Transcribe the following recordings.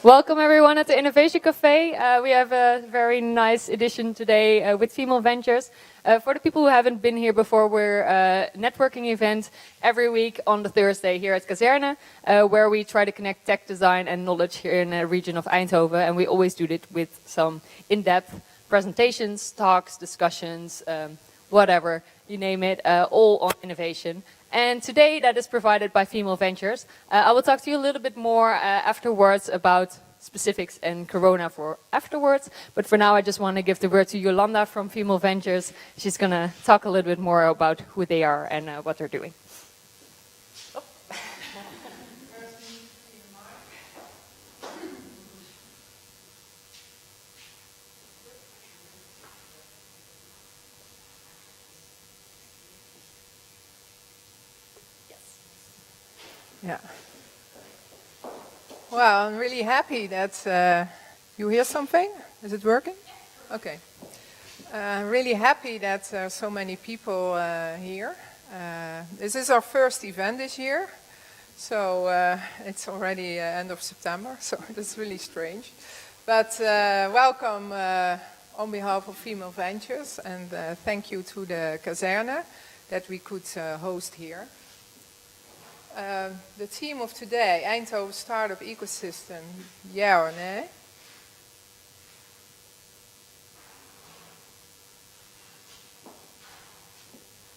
Welcome everyone at the Innovation Café. We have a very nice edition today with Female Ventures. For the people who haven't been here before, we're a networking event every week on the Thursday here at Kazerne, where we try to connect tech design and knowledge here in the region of Eindhoven. And we always do it with some in-depth presentations, talks, discussions, whatever, you name it, all on innovation. And today that is provided by Female Ventures. I will talk to you a little bit more afterwards about specifics and Corona for afterwards. But for now, I just want to give the word to Yolanda from Female Ventures. She's going to talk a little bit more about who they are and what they're doing. Yeah. Well, I'm really happy that you hear something. Is it working? Okay. I'm really happy that there are so many people here. This is our first event this year, so it's already end of September, so it's really strange. But welcome on behalf of Female Ventures, and thank you to the Kazerne that we could host here. The theme of today, Eindhoven Startup Ecosystem, yeah or nay?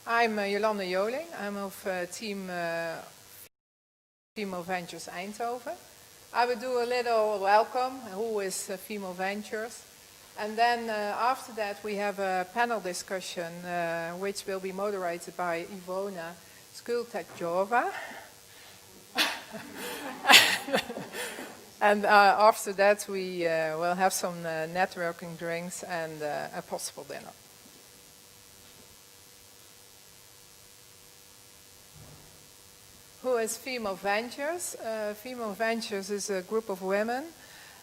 I'm Jolanda Joling. I'm of team Female Ventures Eindhoven. I will do a little welcome, who is Female Ventures. And then after that we have a panel discussion which will be moderated by Ivona Skultek-Jova. And after that we will have some networking drinks and a possible dinner. Who is Female Ventures? Female Ventures is a group of women.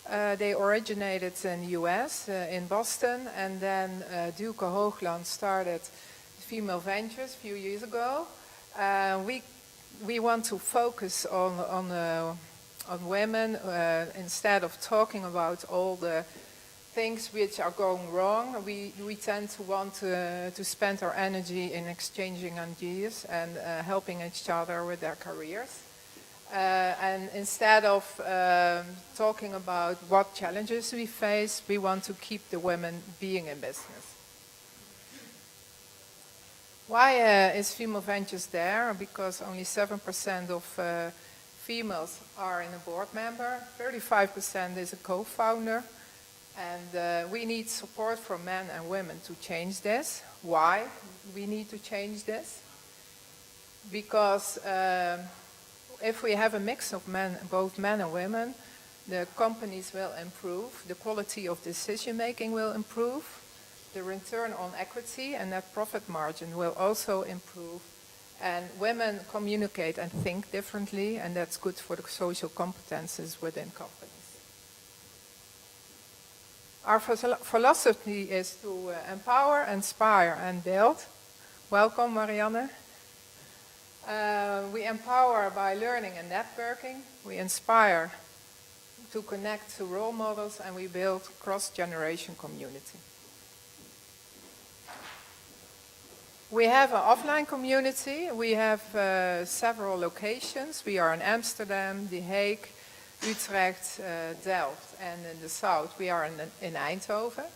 They originated in the US, in Boston, and then Duke Hoogland started Female Ventures a few years ago. We want to focus on women instead of talking about all the things which are going wrong. We tend to want to spend our energy in exchanging ideas and helping each other with their careers. And instead of talking about what challenges we face, we want to keep the women being in business. Why is Female Ventures there? Because only 7% of females are in a board member, 35% is a co-founder, and we need support from men and women to change this. Why we need to change this? Because if we have a mix of men, both men and women, the companies will improve, the quality of decision making will improve, the return on equity and net profit margin will also improve, and women communicate and think differently, and that's good for the social competences within companies. Our philosophy is to empower, inspire and build. Welcome, Marianne. We empower by learning and networking. We inspire to connect to role models, and we build cross-generation community. We have an offline community. We have several locations. We are in Amsterdam, The Hague, Utrecht, Delft, and in the south we are in Eindhoven.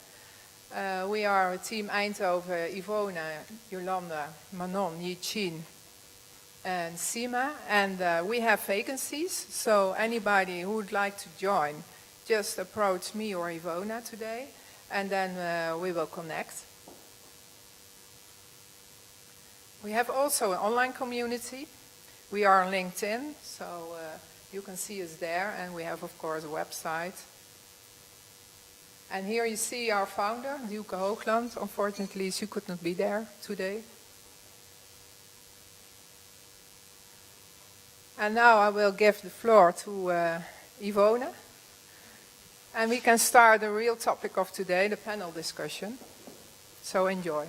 We are a team Eindhoven, Ivona, Yolanda, Manon, Yichin, and Sima, and we have vacancies, so anybody who would like to join, just approach me or Ivona today, and then we will connect. We have also an online community. We are on LinkedIn, so you can see us there, and we have, of course, a website. And here you see our founder, Duke Hoogland. Unfortunately, she could not be there today. And now I will give the floor to Ivona. And we can start the real topic of today, the panel discussion. So enjoy.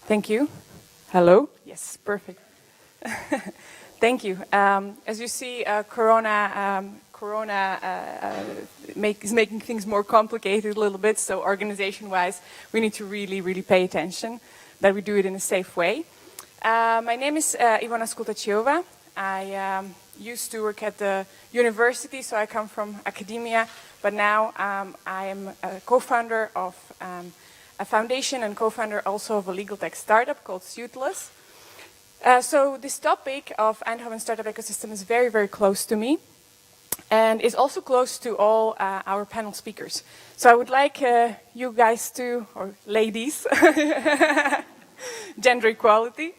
Thank you. Hello? Yes, perfect. Thank you. As you see, Corona is making things more complicated a little bit, so organization-wise, we need to really, really pay attention that we do it in a safe way. My name is Ivana Skultachiova. I used to work at the university, so I come from academia, but now I am a co-founder of a foundation and co-founder also of a legal tech startup called Suitless. So this topic of Eindhoven startup ecosystem is very, very close to me and is also close to all our panel speakers. So I would like you guys to, or ladies, gender equality,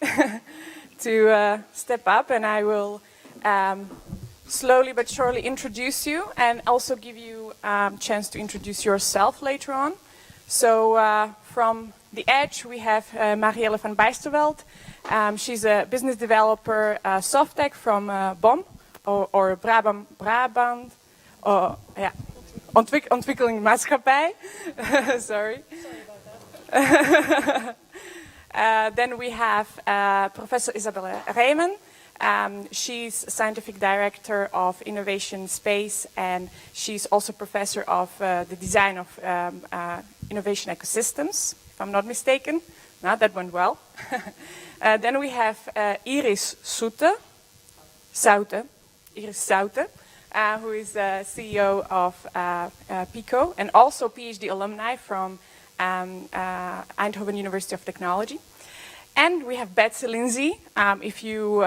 to step up, and I will slowly but surely introduce you and also give you a chance to introduce yourself later on. So from the edge we have Marielle van Bijsterveld. She's a business developer, soft tech from BOM, or Brabant, yeah, Ontwikkelingmaatschappij. Sorry. Then we have Professor Isabelle Reimen. She's scientific director of innovation space, and she's also professor of the design of innovation ecosystems, if I'm not mistaken. No, that went well. Then we have Iris Soute, who is CEO of PICO and also PhD alumni from Eindhoven University of Technology. And we have Betsy Lindsay. If you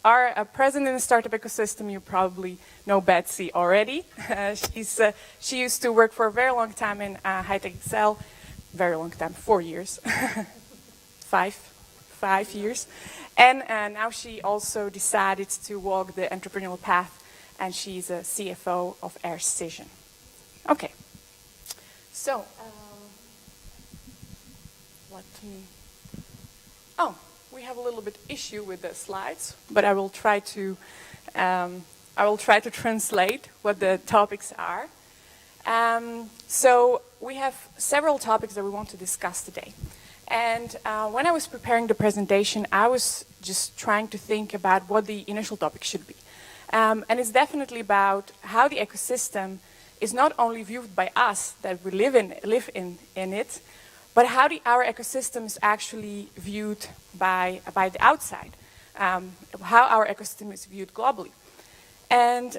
are a present in the startup ecosystem, you probably know Betsy already. She used to work for a very long time in High-Tech Excel. Very long time, 4 years. 5 years. And now she also decided to walk the entrepreneurial path, and she's a CFO of Aircision. Okay. So, let me... Oh, we have a little bit issue with the slides, but I will try to translate what the topics are. So we have several topics that we want to discuss today. And when I was preparing the presentation, I was just trying to think about what the initial topic should be. And it's definitely about how the ecosystem is not only viewed by us that we live in it, but how our ecosystem is actually viewed by the outside, how our ecosystem is viewed globally. And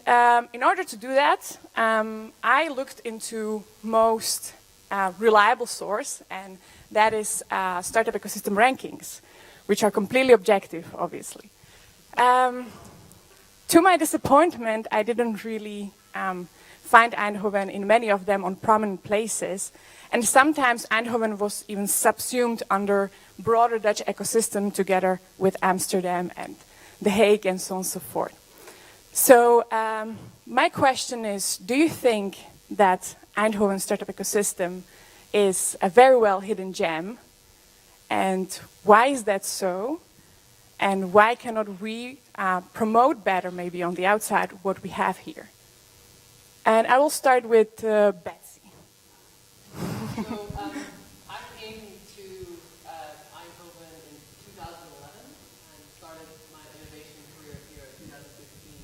in order to do that, I looked into most reliable source, and that is startup ecosystem rankings, which are completely objective, obviously. To my disappointment, I didn't really find Eindhoven in many of them on prominent places, and sometimes Eindhoven was even subsumed under broader Dutch ecosystem together with Amsterdam and The Hague and so on and so forth. So my question is, do you think that Eindhoven startup ecosystem is a very well hidden gem? And why is that so? And why cannot we promote better maybe on the outside what we have here? And I will start with Betsy. So I came to Eindhoven in 2011 and started my innovation career here in 2015.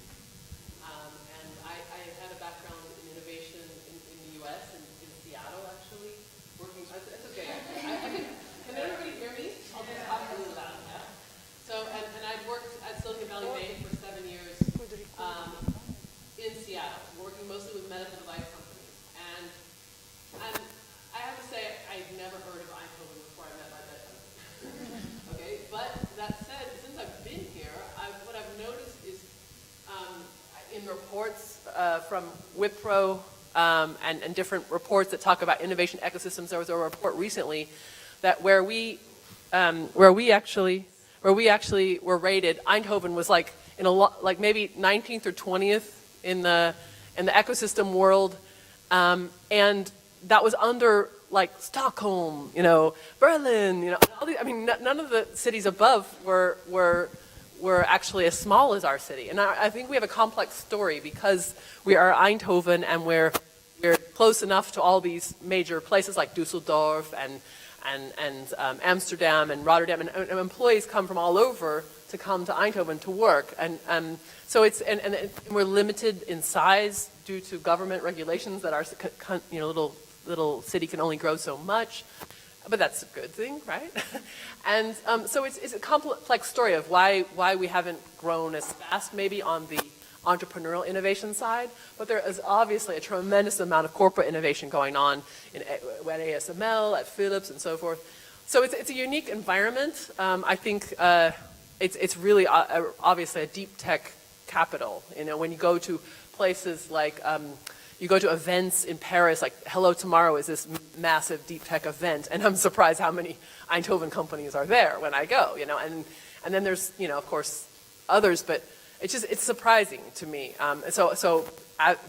And I had a background in innovation in the US and in Seattle, actually, working. It's okay. Can everybody hear me? I'll just talk a little loud. Yeah. So and I'd worked at Silicon Valley Bank for 7 years in Seattle, working mostly with medical device companies. And I have to say, I'd never heard of Eindhoven before I met my bedtime. Okay, but that said, since I've been here, what I've noticed is in reports from Wipro and different reports that talk about innovation ecosystems, there was a report recently that where we actually were rated, Eindhoven was like in like maybe 19th or 20th in the ecosystem world, and that was under like Stockholm, Berlin, all these, I mean, none of the cities above were actually as small as our city. And I think we have a complex story because we are Eindhoven and we're close enough to all these major places like Düsseldorf and Amsterdam and Rotterdam, and employees come from all over to come to Eindhoven to work, and so it's and we're limited in size due to government regulations that our little city can only grow so much, but that's a good thing, right? And so it's a complex story of why we haven't grown as fast maybe on the entrepreneurial innovation side, but there is obviously a tremendous amount of corporate innovation going on at ASML, at Philips, and so forth. So it's a unique environment. I think it's really obviously a deep tech capital. You know, when you go to places like you go to events in Paris, like Hello Tomorrow is this massive deep tech event, and I'm surprised how many Eindhoven companies are there when I go. You know, and then there's of course others, but it's surprising to me. So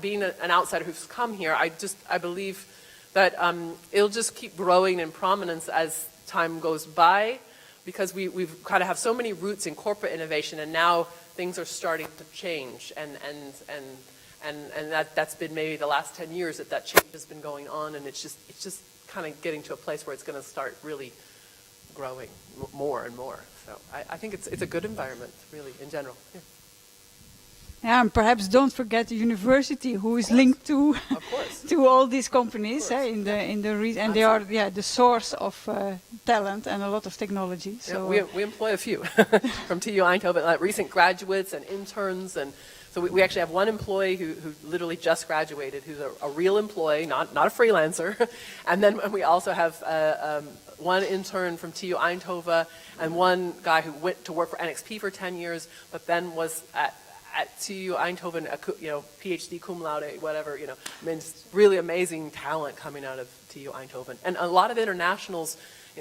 being an outsider who's come here, I believe that it'll just keep growing in prominence as time goes by, because we've kind of have so many roots in corporate innovation, and now things are starting to change, and that's been maybe the last 10 years that change has been going on, and it's just kind of getting to a place where it's going to start really growing more and more. So I think it's a good environment, really, in general. Yeah. Yeah, and perhaps don't forget the university, who is linked to to all these companies and they are the source of talent and a lot of technology. So yeah, we employ a few from TU Eindhoven, recent graduates and interns, and so we actually have one employee who literally just graduated, who's a real employee, not a freelancer, and then we also have one intern from TU Eindhoven and one guy who went to work for NXP for 10 years, but then was at TU Eindhoven, PhD cum laude, whatever, I mean, it's really amazing talent coming out of TU Eindhoven. And a lot of internationals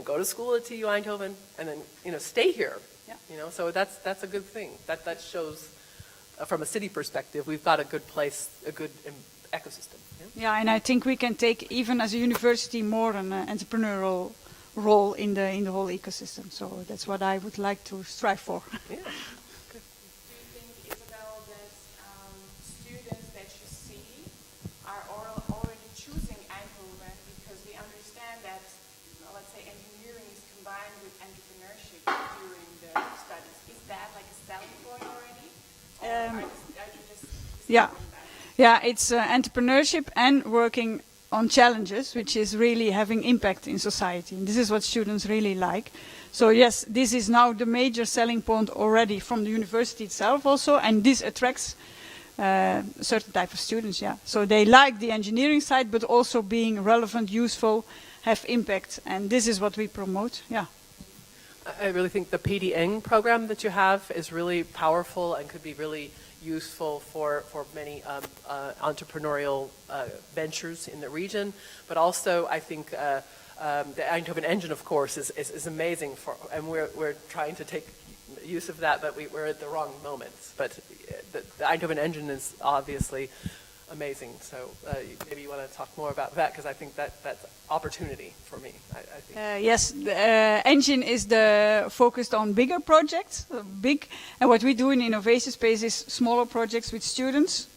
go to school at TU Eindhoven and then, stay here. Yeah. So that's a good thing. That shows, from a city perspective, we've got a good place, a good ecosystem. Yeah, and I think we can take, even as a university, more an entrepreneurial role in the whole ecosystem. So that's what I would like to strive for. Yeah. Yeah, it's entrepreneurship and working on challenges, which is really having impact in society. And this is what students really like. So yes, this is now the major selling point already from the university itself also, and this attracts a certain type of students, yeah. So they like the engineering side, but also being relevant, useful, have impact, and this is what we promote, yeah. I really think the PDN program that you have is really powerful and could be really useful for many entrepreneurial ventures in the region. But also, I think the Eindhoven engine, of course, is amazing, and we're trying to take use of that, but we're at the wrong moments. But the Eindhoven engine is obviously amazing. So maybe you want to talk more about that, because I think that's opportunity for me. I think. Yes, the engine is focused on bigger projects, and what we do in innovation space is smaller projects with students.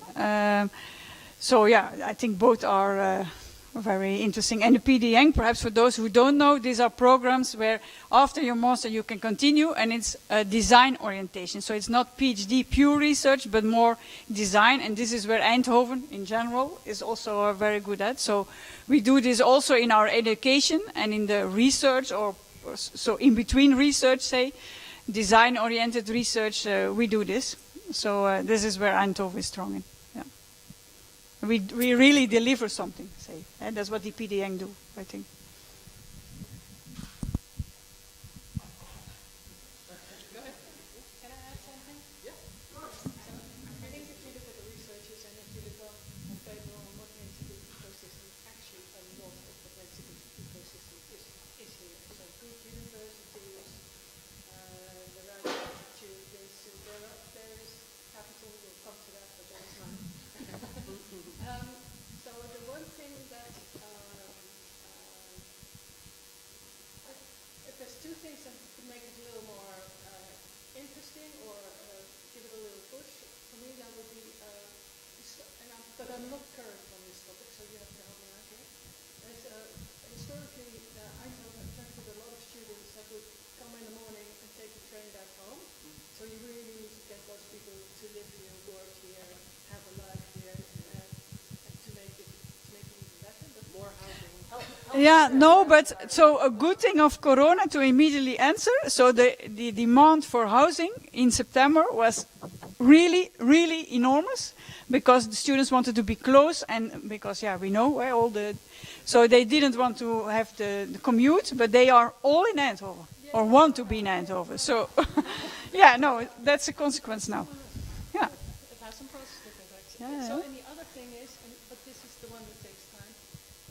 So yeah, I think both are very interesting. And the PDN, perhaps for those who don't know, these are programs where after your master you can continue, and it's design orientation. So it's not PhD pure research, but more design. And this is where Eindhoven in general is also very good at. So we do this also in our education and in the research, or so in between research, say, design oriented research, we do this. So this is where Eindhoven is strong in. We really deliver something, say, and that's what the PDN do, I think. Go ahead. Can I add something? Yeah, of course. I think if you look at the researchers and if you look on paper on what makes a good ecosystem, actually a lot of what makes a good ecosystem is here. So good universities, the right attitude, there is capital, we'll come to that, but that's not. So the one thing that, if there's two things that could make it a little more interesting or give it a little push, for me that would be, but I'm not current on this topic, so you have to help me out here. Historically, Eindhoven attracted a lot of students that would come in the morning and take the train back home. So you really need to get those people to live here, work here, have a life here, and to make it even better. But more housing. Yeah, no, but so a good thing of Corona to immediately answer. So the demand for housing in September was really, really enormous because the students wanted to be close and because, yeah, we know where all the... So they didn't want to have the commute, but they are all in Eindhoven or want to be in Eindhoven. So, yeah, no, that's a consequence now. Yeah. It has some positive effects. Yeah. So, and the other thing is, but this is the one that takes time,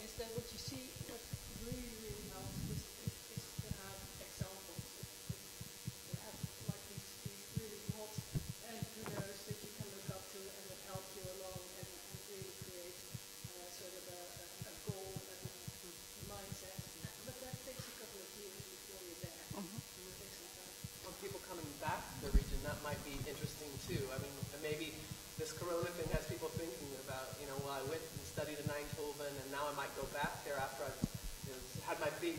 is that what you see, what really, really helps is to have examples. To have like these really hot entrepreneurs that you can look up to and that help you along and really create sort of a goal and a mindset. But that takes a couple of years before you're there. It takes some time. On people coming back to the region, that might be interesting too. I mean, maybe this Corona thing has people thinking about, well, I went and studied in Eindhoven, and now I might go back there after I've had my big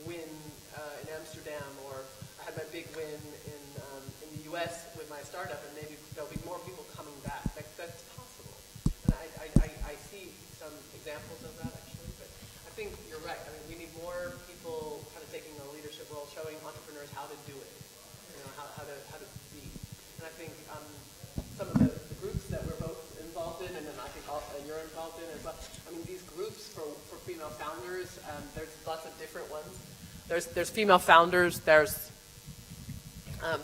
win in Amsterdam, or I had my big win in the U.S. with my startup, and maybe there'll be more people coming back. That's possible, and I see some examples of that actually. But I think you're right. I mean, we need more people kind of taking a leadership role, showing entrepreneurs how to do it. How to be. And I think some of the groups that we're both involved in, and then I think you're involved in as well. I mean, these groups for female founders, there's lots of different ones. There's female founders. There's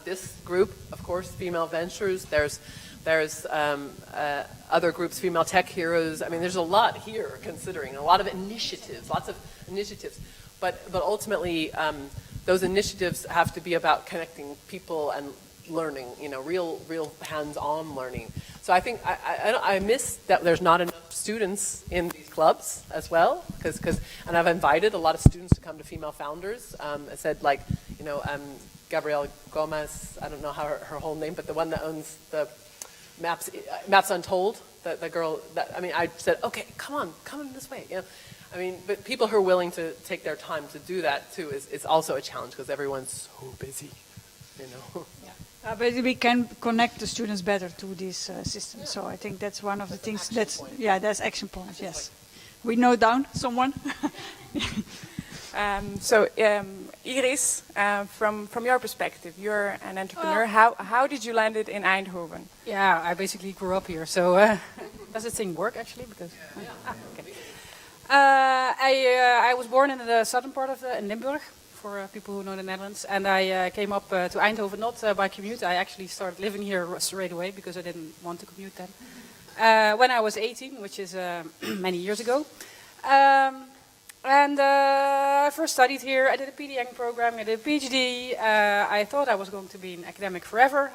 this group, of course, Female Ventures. There's other groups, Female Tech Heroes. I mean, there's a lot here considering, a lot of initiatives, lots of initiatives. But ultimately, those initiatives have to be about connecting people and learning, real hands-on learning. So I think I miss that there's not enough students in these clubs as well, and I've invited a lot of students to come to Female Founders. I said, Gabrielle Gomez, I don't know her whole name, but the one that owns the Maps Untold, the girl I said, okay, come on this way, I mean, but people who are willing to take their time to do that too is also a challenge because everyone's so busy, Yeah. But we can connect the students better to this system. So I think that's one of the things. That's action points. Yes, we know down someone. Iris, from your perspective, you're an entrepreneur. How did you land it in Eindhoven? Yeah, I basically grew up here. So does this thing work actually? Because okay. I was born in the southern part of in Limburg, for people who know the Netherlands, and I came up to Eindhoven not by commute. I actually started living here straight away because I didn't want to commute then. When I was 18, which is many years ago. I first studied here. I did a PDN program, I did a PhD. I thought I was going to be an academic forever,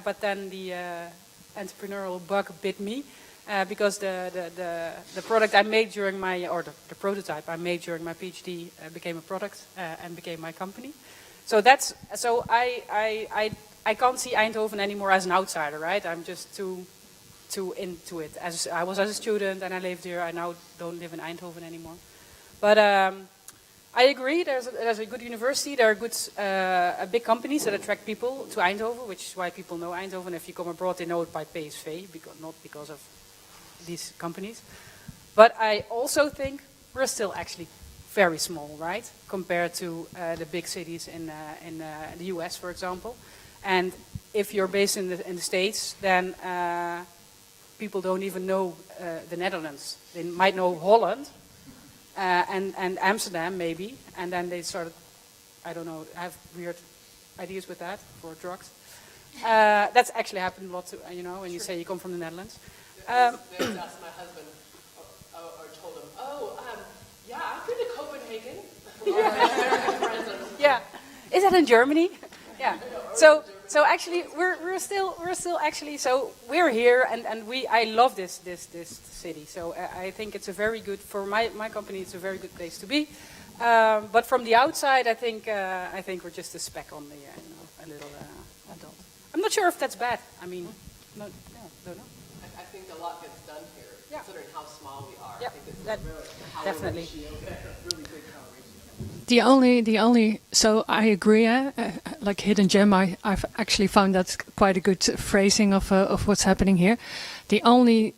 but then the entrepreneurial bug bit me because the product I made during my, or the prototype I made during my PhD became a product and became my company. So I can't see Eindhoven anymore as an outsider, right? I'm just too into it. As I was as a student and I lived here, I now don't live in Eindhoven anymore. But I agree, there's a good university, there are good big companies that attract people to Eindhoven, which is why people know Eindhoven. If you come abroad, they know it by PSV, not because of these companies. But I also think we're still actually very small, right? Compared to the big cities in the US, for example. And if you're based in the States, then people don't even know the Netherlands. They might know Holland, and Amsterdam maybe, and then they started, I don't know, have weird ideas with that for drugs. That's actually happened a lot, when you say you come from the Netherlands. They always ask my husband, or told him, yeah, I've been to Copenhagen. Yeah, is that in Germany? Yeah. So actually, we're still actually, so we're here, and I love this city. So I think it's a very good, for my company, it's a very good place to be. But from the outside, I think we're just a speck on the, a little adult. I'm not sure if that's bad. I mean, don't know. I think a lot gets done here, considering how small we are. Yeah, I think it's that really definitely. Really big power ratio. the only. So I agree. Like hidden gem, I've actually found that quite a good phrasing of what's happening here. The only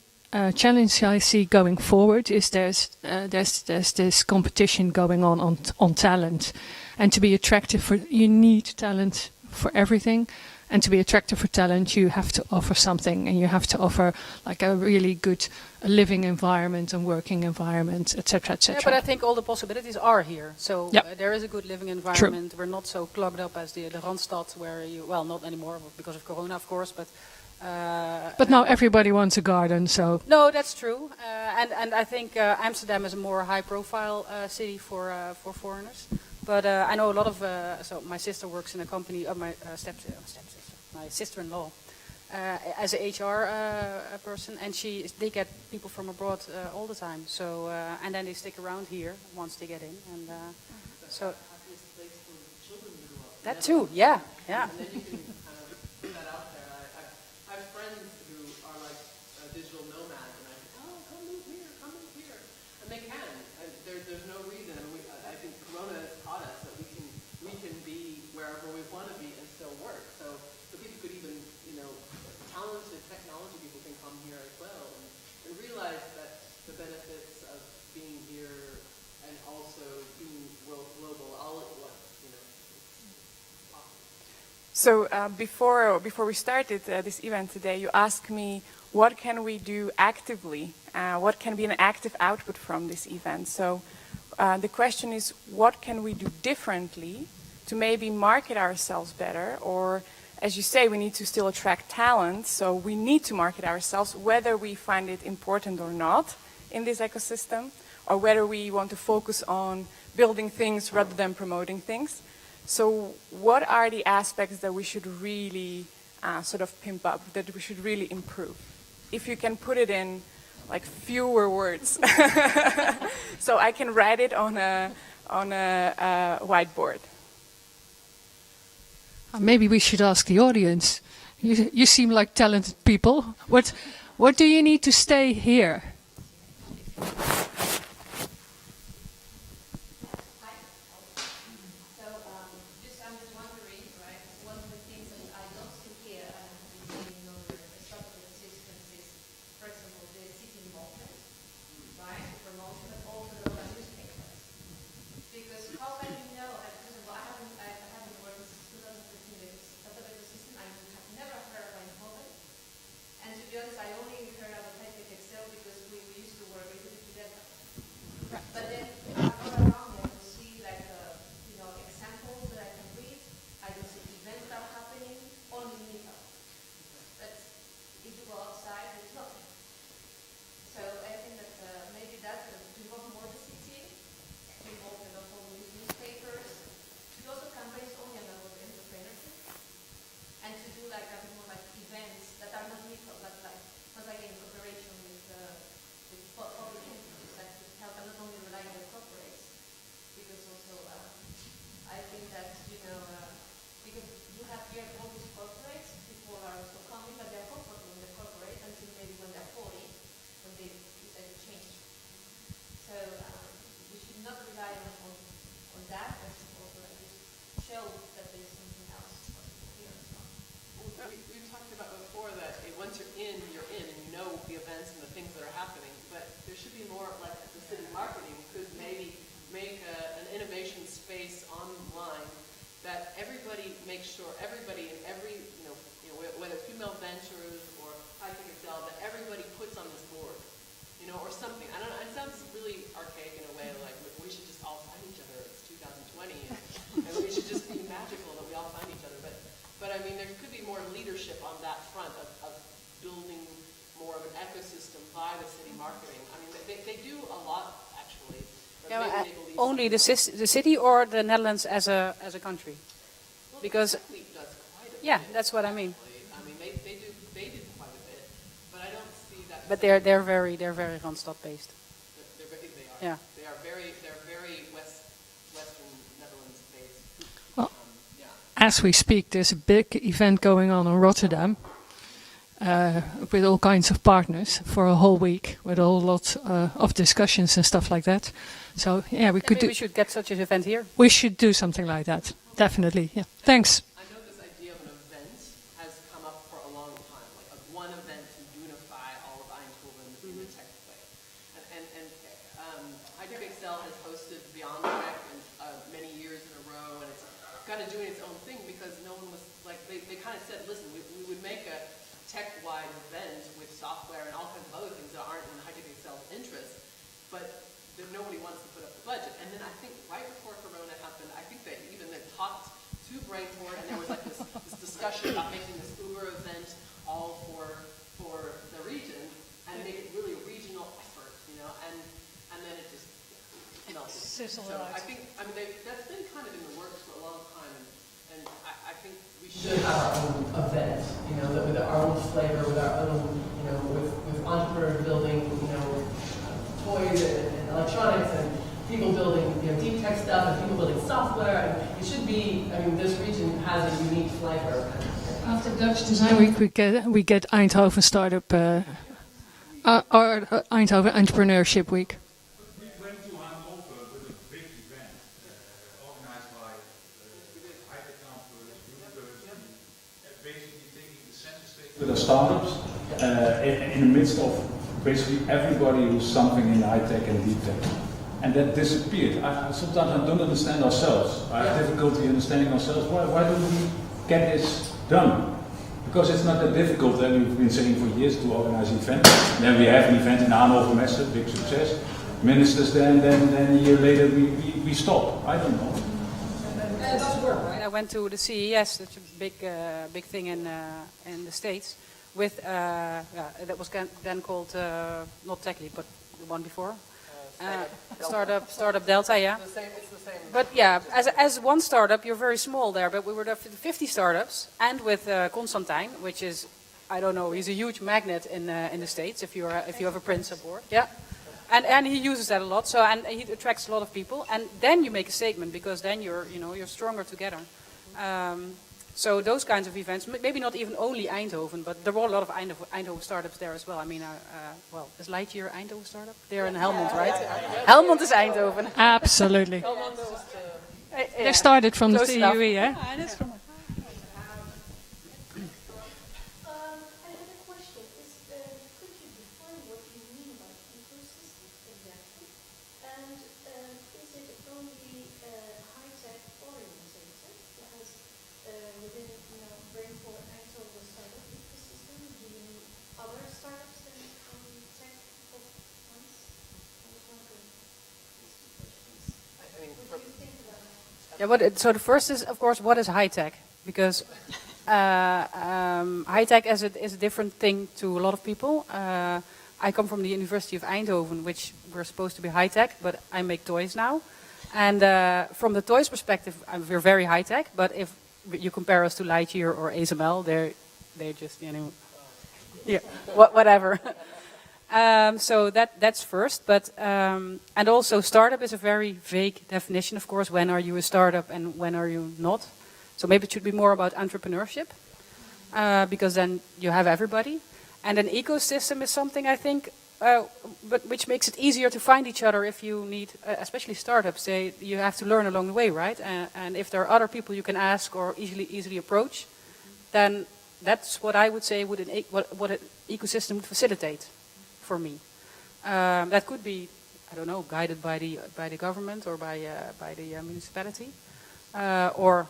challenge I see going forward is there's this competition going on talent, and to be attractive you need talent for everything. And to be attractive for talent, you have to offer something, and you have to offer like a really good living environment and working environment, etc., etc. Yeah, but I think all the possibilities are here. So there is a good living environment. True. We're not so clogged up as the Randstad, where well, not anymore because of Corona, of course, but. But now everybody wants a garden, so. No, that's true, and I think Amsterdam is a more high-profile city for foreigners. But I know a lot of. So my sister works in a company. My stepsister, my sister-in-law, as a HR person, and they get people from abroad all the time. So and then they stick around here once they get in, and so. That too, yeah. And then you can kind of put that out there. I have friends who are like digital nomads, and I say, oh, come move here. And they can. There's no reason. I think Corona has taught us that we can be wherever we want to be and still work. So people could even, talented technology people can come here as well and realize that the benefits of being here and also being global, all at once, So before we started this event today, you asked me what can we do actively, what can be an active output from this event. So the question is, what can we do differently to maybe market ourselves better? Or as you say, we need to still attract talent, so we need to market ourselves whether we find it important or not in this ecosystem, or whether we want to focus on building things rather than promoting things. So what are the aspects that we should really sort of pimp up, that we should really improve? If you can put it in like fewer words, so I can write it on a whiteboard. Maybe we should ask the audience. You seem like talented people. What do you need to stay here? Only the city or the Netherlands as a country? Because yeah, that's what I mean. I mean, they do quite a bit, but I don't see that. But they're very Randstad based. They are. Yeah. They're very Western Netherlands based. Well, as we speak, there's a big event going on in Rotterdam. with all kinds of partners for a whole week with a whole lot of discussions and stuff like that. So yeah, we could Maybe do. we should get such an event here. We should do something like that. Definitely. Yeah. Thanks. I know this idea of an event has come up for a long time, like one event to unify all of Eindhoven in the tech way. And I think Excel has hosted Beyond Tech many years in a row, and it's kind of doing its own thing because no one was like they kind of said, listen, we would make a tech-wide event with software and all kinds of other things that aren't in high-tech Excel's interest, but nobody wants to put up the budget. And then I think right before Corona happened, I think they even then talked to Brainport, and there was like this discussion about making this Uber event all for the region and make it really a regional effort, you know, and then it just melted. So I think that's been kind of in the works for a long time, and I think we should have our own event, you know, with our own flavor, with our own, you know, with entrepreneurs building, you know, toys and electronics and people building, you know, deep tech stuff and people building software, and it should be, I mean, this region has a unique flavor. After Dutch Design Week, we get Eindhoven Startup or Eindhoven Entrepreneurship Week. We went to Eindhoven with a big event organized by high-tech campus, university, basically taking the center stage with the startups in the midst of basically everybody who's something in high-tech and deep tech. And that disappeared. Sometimes I don't understand ourselves. I have difficulty understanding ourselves. Why don't we get this done? Because it's not that difficult, and we've been saying for years to organize events. Then we have an event in Eindhoven Messe, big success. Ministers then a year later we stop. I don't know. It does work, right? I went to the CES, that's a big thing in the States, with that was then called not Tech Leap, but the one before. Startup Delta, yeah. It's the same. But yeah, as one startup, you're very small there. But we were there with 50 startups, and with Constantijn, which is, I don't know, he's a huge magnet in the States. If you have a prince aboard, yeah. And he uses that a lot. So and he attracts a lot of people. And then you make a statement because then you're stronger together. So those kinds of events, maybe not even only Eindhoven, but there were a lot of Eindhoven startups there as well. I mean, is Lightyear Eindhoven startup? They're in Helmond, right? Helmond is Eindhoven. Absolutely. They started from the CUE, yeah? I have a question. Could you define what you mean by ecosystem exactly? And is it only high-tech oriented? Because within Brainport Eindhoven startup ecosystem, do you mean other startups than only tech ones? I was wondering these two questions. What do you think about that? Yeah, so the first is, of course, what is high tech? Because high tech is a different thing to a lot of people. I come from the University of Eindhoven, which we're supposed to be high tech, but I make toys now. And from the toys perspective, we're very high tech. But if you compare us to Lightyear or ASML, they're just, yeah, whatever. So that's first, but and also startup is a very vague definition, of course. When are you a startup and when are you not? So maybe it should be more about entrepreneurship, because then you have everybody. And an ecosystem is something, I think, but which makes it easier to find each other if you need, especially startups. You have to learn along the way, right? And if there are other people you can ask or easily approach, then that's what I would say what an ecosystem would facilitate. For me, that could be, I don't know, guided by the government or by the municipality, or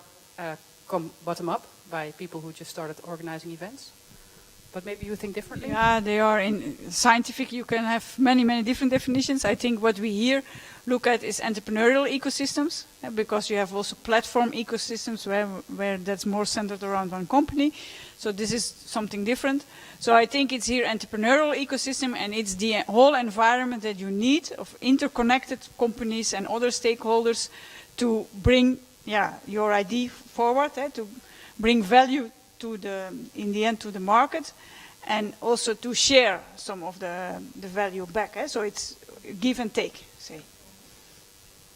come bottom up by people who just started organizing events. But maybe you think differently. Yeah, they are in scientific. You can have many different definitions. I think what we here look at is entrepreneurial ecosystems, because you have also platform ecosystems where that's more centered around one company. So this is something different. So I think it's here entrepreneurial ecosystem, and it's the whole environment that you need of interconnected companies and other stakeholders to bring your idea forward, to bring value in the end to the market, and also to share some of the value back. So it's give and take, say.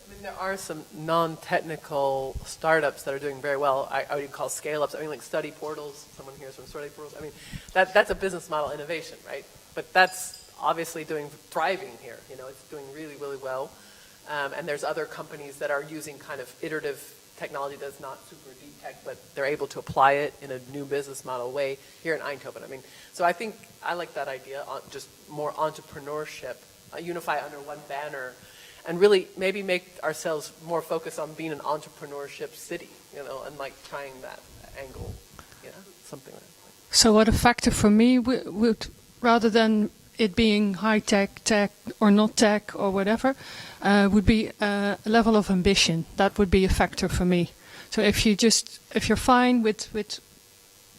I mean, there are some non-technical startups that are doing very well. I would call scale-ups. I mean, like study portals. Someone here is from study portals. I mean, that's a business model innovation, right? But that's obviously thriving here. You know, it's doing really, really well. And there's other companies that are using kind of iterative technology that's not super deep tech, but they're able to apply it in a new business model way here in Eindhoven. I mean, so I think I like that idea, just more entrepreneurship, unify under one banner, and really maybe make ourselves more focused on being an entrepreneurship city, you know, and like trying that angle, yeah, something like that. So what a factor for me would rather than it being high tech, tech or not tech or whatever, would be a level of ambition. That would be a factor for me. So if you're fine with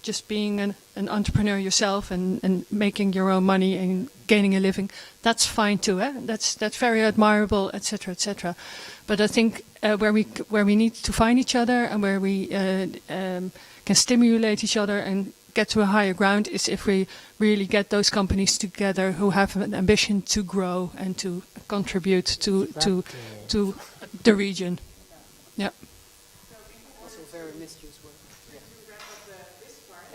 just being an entrepreneur yourself and making your own money and gaining a living, that's fine too. That's very admirable, etc., etc. But I think where we need to find each other and where we can stimulate each other and get to a higher ground is if we really get those companies together who have an ambition to grow and to contribute to the region. Yeah. Also very misused word. To wrap up this part,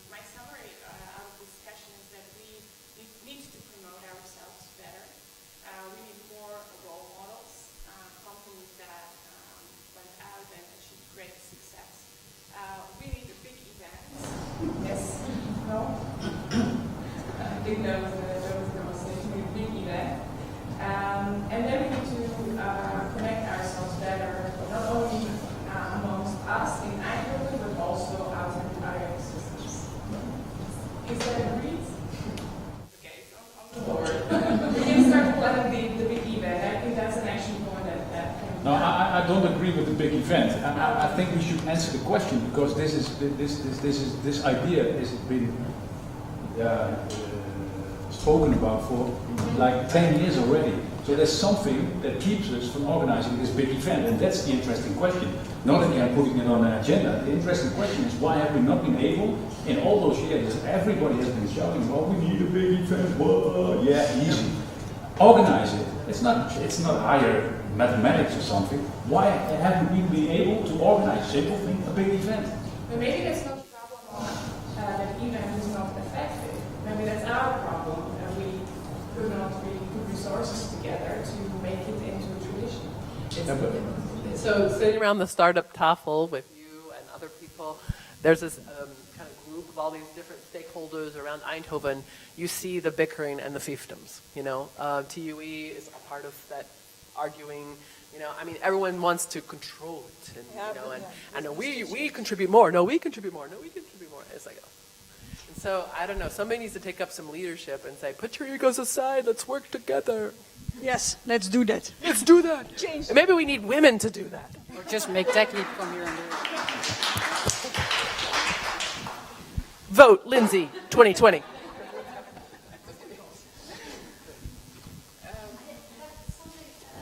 my summary out of this discussion is that we need to promote ourselves better. We need more role models, companies that went out and achieved great success. We need a big event. Yes. No. Big note of the conversation. We need a big event. And then we need to connect ourselves better, not only amongst us in Eindhoven, but also out in other systems. Is that agreed? Okay, it's on the board. We can start planning the big event. I think that's an action point that can be No, I don't agree with the big event. I think we should answer the question because this idea has been spoken about for like 10 years already. So there's something that keeps us from organizing this big event, and that's the interesting question. Not that I'm putting it on an agenda. The interesting question is why have we not been able, in all those years, everybody has been shouting, well, we need a big event, whoa. Yeah, easy. Organize it. It's not higher mathematics or something. Why haven't we been able to organize a simple thing, a big event? But maybe that's not the problem of that event is not effective. Maybe that's our problem, and we could not really put resources together to make it into a tradition. So sitting around the startup tafel with you and other people, there's this kind of group of all these different stakeholders around Eindhoven. You see the bickering and the fiefdoms. You know, TUE is a part of that arguing. You know, I mean, everyone wants to control it, and you know, and we contribute more. No, we contribute more. No, we contribute more. It's like, and so I don't know. Somebody needs to take up some leadership and say, put your egos aside. Let's work together. Yes, let's do that. Let's do that. Change. And maybe we need women to do that. Or just make technique come here and do it. Vote Lindsay 2020.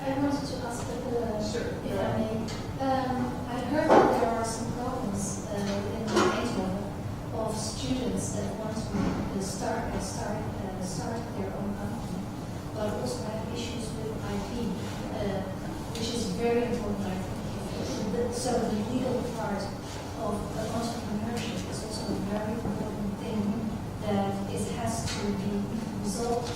I wanted to ask if I may. I heard that there are some problems in Eindhoven of students that want to start their own company, but also have issues with IP, which is very important, I think. So the legal part of entrepreneurship is also a very important thing that has to be resolved,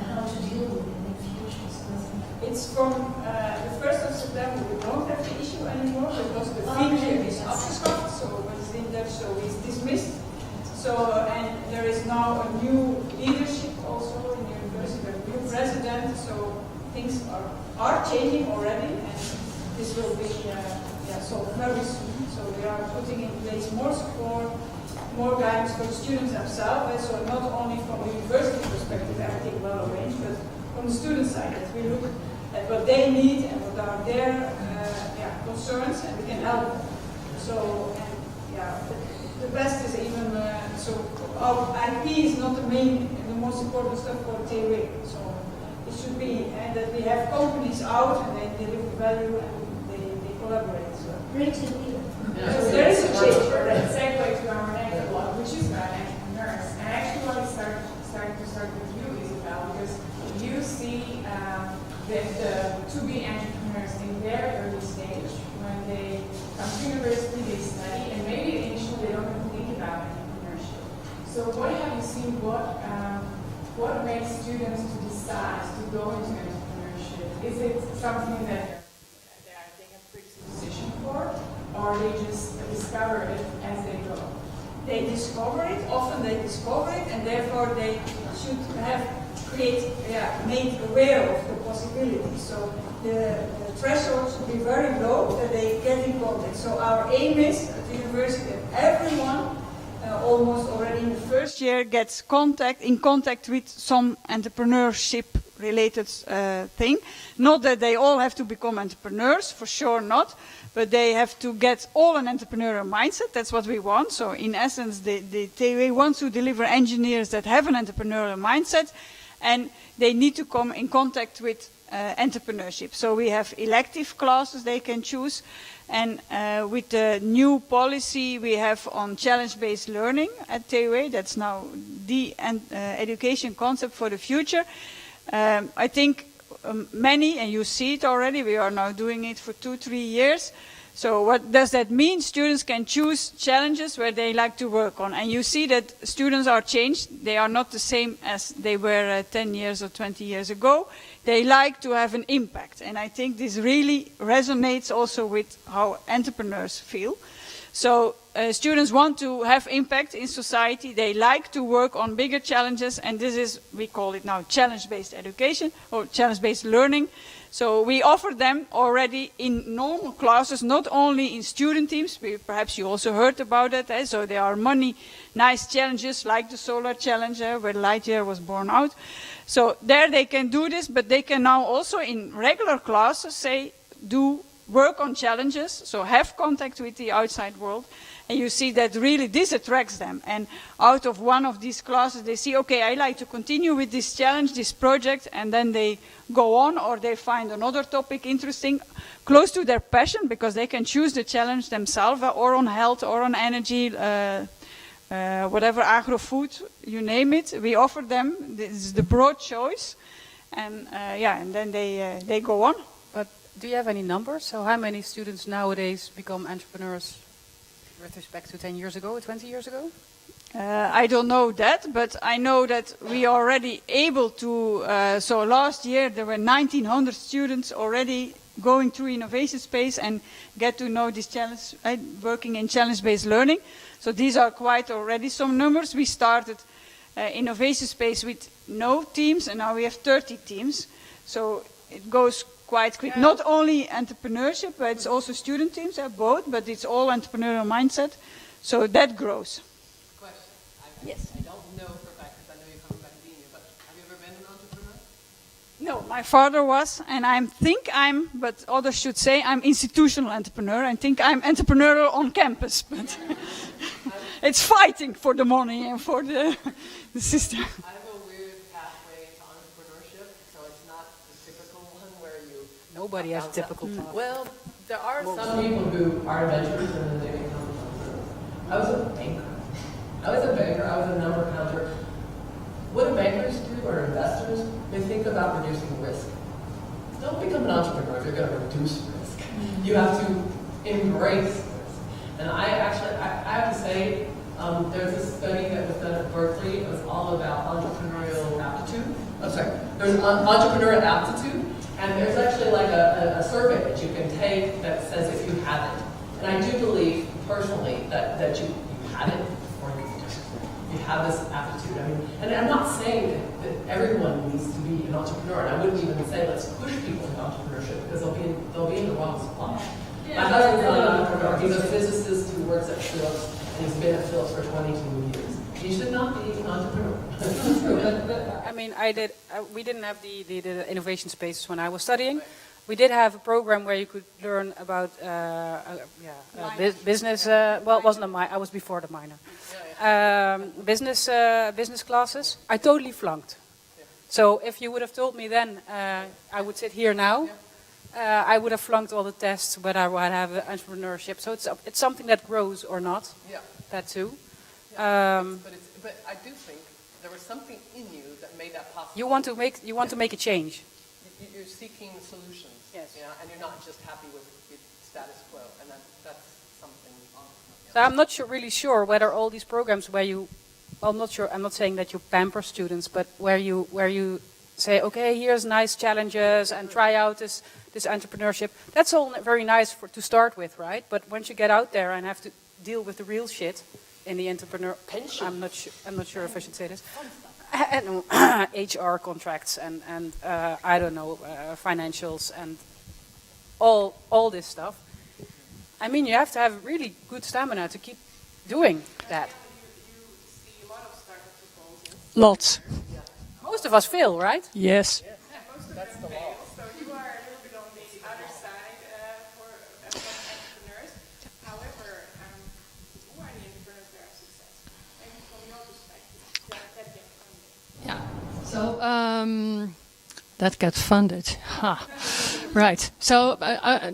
how to deal with it in the future. So I think it's from the 1st of September we don't have the issue anymore because the feature is afgeschaft, so what's in Dutch, so it's dismissed. So and there is now a new leadership also in the university, a new president, so things are changing already, and this will be solved very soon. So we are putting in place more support, more guidance for the students themselves, and so not only from the university perspective, everything well arranged, but from the student side, that we look at what they need and what are their concerns, and we can help them. So, the best is even, so our IP is not the most important stuff for theory. So it should be that we have companies out and they deliver value and they collaborate. So. bring to the leader. So there is a change for that. Segue to our next blog, which is about entrepreneurs. And I actually want to start with you, Isabel, because you see that to be entrepreneurs in their early stage, when they come to university, they study, and maybe initially they don't even think about entrepreneurship. So what have you seen? What makes students to decide to go into entrepreneurship? Is it something that they have predisposition for, or they just discover it as they go? They discover it, often they discover it, and therefore they should have made aware of the possibilities. So the threshold should be very low that they get in contact. So our aim is at the university that everyone almost already in the first year gets in contact with some entrepreneurship related thing. Not that they all have to become entrepreneurs, for sure not, but they have to get all an entrepreneurial mindset. That's what we want. So in essence, they want to deliver engineers that have an entrepreneurial mindset, and they need to come in contact with entrepreneurship. So we have elective classes they can choose, and with the new policy we have on challenge-based learning at TUA, that's now the education concept for the future. I think many, and you see it already, we are now doing it for 2-3 years. So what does that mean? Students can choose challenges where they like to work on. And you see that students are changed. They are not the same as they were 10 years or 20 years ago. They like to have an impact. And I think this really resonates also with how entrepreneurs feel. So students want to have impact in society. They like to work on bigger challenges. And this is, we call it now challenge-based education or challenge-based learning. So we offer them already in normal classes, not only in student teams, perhaps you also heard about it. So there are many nice challenges like the Solar Challenge, where Lightyear was born out. So there they can do this, but they can now also in regular classes do work on challenges, so have contact with the outside world. And you see that really this attracts them. And out of one of these classes, they see, okay, I like to continue with this challenge, this project, and then they go on, or they find another topic interesting, close to their passion, because they can choose the challenge themselves, or on health, or on energy, whatever, agro-food, you name it. We offer them, this is the broad choice, and and then they go on. But do you have any numbers? So how many students nowadays become entrepreneurs with respect to 10 years ago or 20 years ago? I don't know that, but I know that we are already able to, so last year there were 1,900 students already going through Innovation Space and get to know this challenge, working in challenge-based learning. So these are quite already some numbers. We started Innovation Space with no teams, and now we have 30 teams. So it goes quite quick. Not only entrepreneurship, but it's also student teams, both, but it's all entrepreneurial mindset. So that grows. Question. Yes. I don't know for a fact, because I know you're coming back to being here, but have you ever been an entrepreneur? No, my father was, and but others should say I'm institutional entrepreneur. I think I'm entrepreneurial on campus, but it's fighting for the money and for the system. I have a weird pathway to entrepreneurship, so it's not the typical one where you... Nobody has a typical path. Well, there are some people who are adventurers and then they become entrepreneurs. I was a banker. I was a number counter. What do bankers do, or investors? They think about reducing risk. Don't become an entrepreneur if you're going to reduce risk. You have to embrace risk. And I have to say, there's a study that was done at Berkeley. It was all about entrepreneurial aptitude. There's entrepreneurial aptitude, and there's actually like a survey that you can take that says if you have it. And I do believe personally that you have it, or you have this aptitude. I mean, and I'm not saying that everyone needs to be an entrepreneur, and I wouldn't even say let's push people into entrepreneurship, because they'll be in the wrong spot. My husband's not an entrepreneur. He's a physicist who works at Philips, and he's been at Philips for 22 years. He should not be an entrepreneur. I mean, we didn't have the innovation spaces when I was studying. We did have a program where you could learn about business. Well, it wasn't a minor. I was before the minor. Business classes. I totally flunked. So if you would have told me then, I would sit here now. I would have flunked all the tests, but I would have entrepreneurship. So it's something that grows or not. Yeah. That too. But I do think there was something in you that made that possible. You want to make a change. you're seeking solutions. Yes. You know, and you're not just happy with status quo, and that's something. So I'm not really sure whether all these programs where you, well, I'm not sure. I'm not saying that you pamper students, but where you say, okay, here's nice challenges and try out this entrepreneurship. That's all very nice to start with, right? But once you get out there and have to deal with the real shit in the entrepreneur pension, I'm not sure if I should say this. HR contracts and I don't know, financials and all this stuff. I mean, you have to have really good stamina to keep doing that. You see a lot of startup proposals. Lots. Most of us fail, right? Yes. Yeah, most of them fail. So you are a little bit on the other side for entrepreneurs. However, who are the entrepreneurs that are successful? Maybe from your perspective, that get funded. Yeah. So that gets funded. Ha. Right. So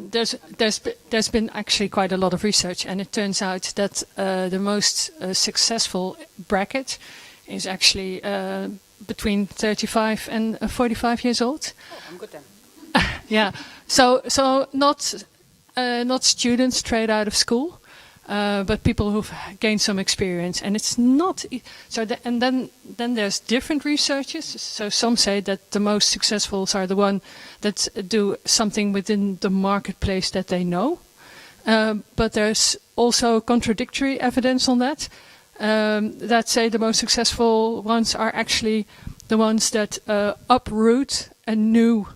there's been actually quite a lot of research, and it turns out that the most successful bracket is actually between 35 and 45 years old. Oh, I'm good then. Yeah. So not students straight out of school, but people who've gained some experience, and it's not so. And then there's different researches. So some say that the most successful are the one that do something within the marketplace that they know. But there's also contradictory evidence on that. That say the most successful ones are actually the ones that uproot a new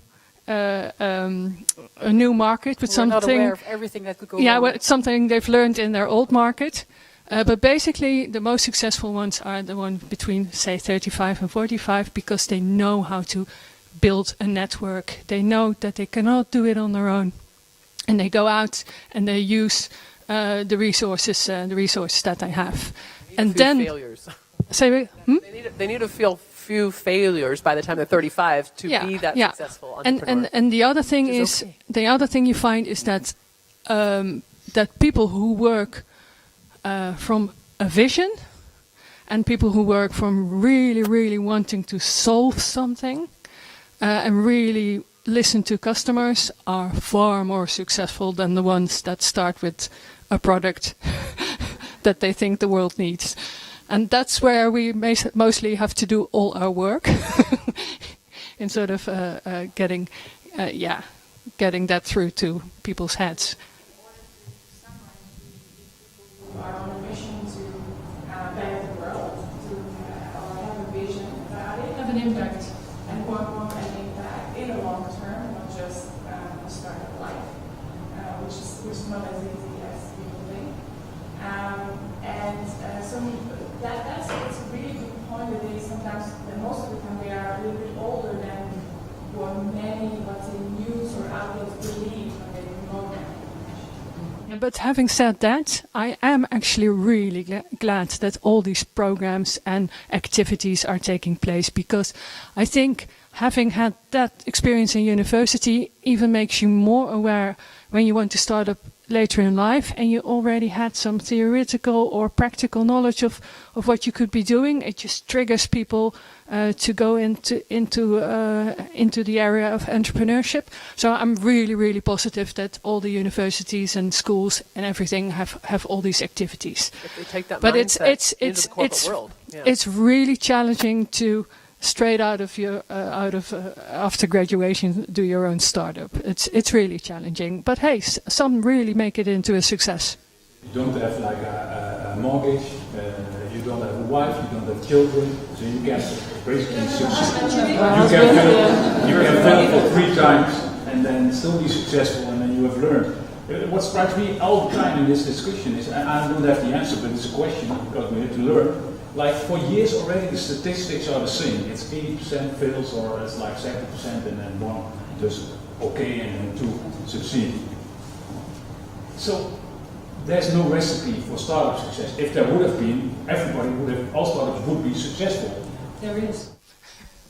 market with something. Not aware of everything that could go Yeah, wrong. well, it's something they've learned in their old market. But basically, the most successful ones are the ones between, say, 35 and 45, because they know how to build a network. They know that they cannot do it on their own, and they go out and they use the resources that they have. And then failures. Say, They need to feel few failures by the time they're 35 to be that successful entrepreneur. And the other thing is okay. the other thing you find is that that people who work from a vision and people who work from really wanting to solve something and really listen to customers are far more successful than the ones that start with a product that they think the world needs. And that's where we mostly have to do all our work in sort of getting that through to people's heads. Who are on a mission to better the world, to have a vision about it, have an impact, and want an impact in the long term, not just a startup life, which is not as easy as people think. That's a really good point that they sometimes, and most of the time, they are a little bit older than what the news or outlets believe when they promote them. But having said that, I am actually really glad that all these programs and activities are taking place, because I think having had that experience in university even makes you more aware when you want to start up later in life and you already had some theoretical or practical knowledge of what you could be doing. It just triggers people to go into the area of entrepreneurship. So I'm really positive that all the universities and schools and everything have all these activities. If they take that But mindset into the corporate world. Yeah. It's really challenging to straight out of after graduation do your own startup. It's really challenging. But hey, some really make it into a success. You don't have like a mortgage, you don't have a wife, you don't have children, so you can basically succeed. You can fail for 3 times and then still be successful, and then you have learned. What strikes me all the time in this discussion is, and I don't have the answer, but it's a question because we have to learn. Like for years already, the statistics are the same. It's 80% fails, or it's like 70%, and then 1 does okay, and then 2 succeed. So there's no recipe for startup success. If there would have been, everybody would have, all startups would be successful. There is.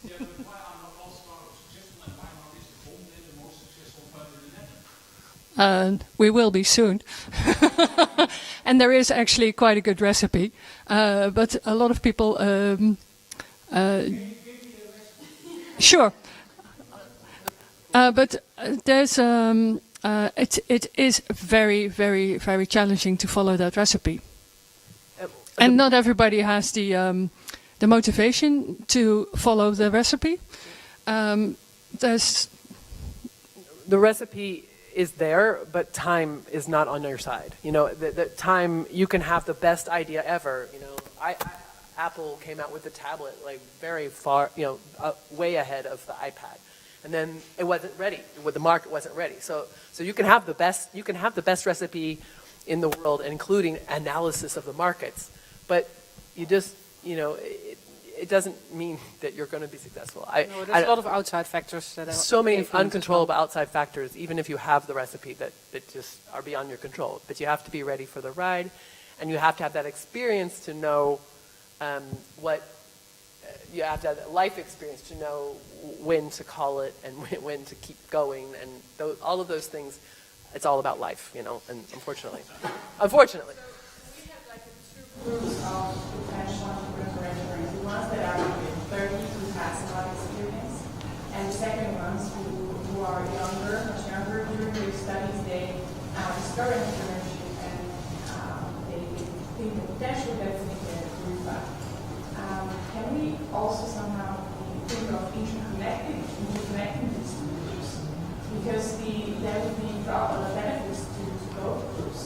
Yeah, but why are not all startups successful, and why not is the Bond the most successful fund in the Netherlands? We will be soon. And there is actually quite a good recipe. But a lot of people... Sure. But there's it is very, very, very challenging to follow that recipe, and not everybody has the motivation to follow the recipe. There's The recipe is there, but time is not on your side. You know, the time, you can have the best idea ever. You know, Apple came out with the tablet like very far, you know, way ahead of the iPad, and then it wasn't ready. The market wasn't ready. So you can have the best recipe in the world, including analysis of the markets, but you just, you know, it doesn't mean that you're going to be successful. There's a lot of outside factors that are so many influence as uncontrollable well. outside factors, even if you have the recipe that just are beyond your control. But you have to be ready for the ride, and you have to have that experience to know you have to have that life experience to know when to call it and when to keep going, and all of those things. It's all about life, you know, and unfortunately. So we have like two groups of potential entrepreneurs or entrepreneurs. The ones that are 30 who has a lot of experience, and the second ones who are younger, much younger. During their studies, they discover entrepreneurship and they think the potential that they can group up. Can we also somehow think of interconnecting these two groups? Because there would be benefits to both groups.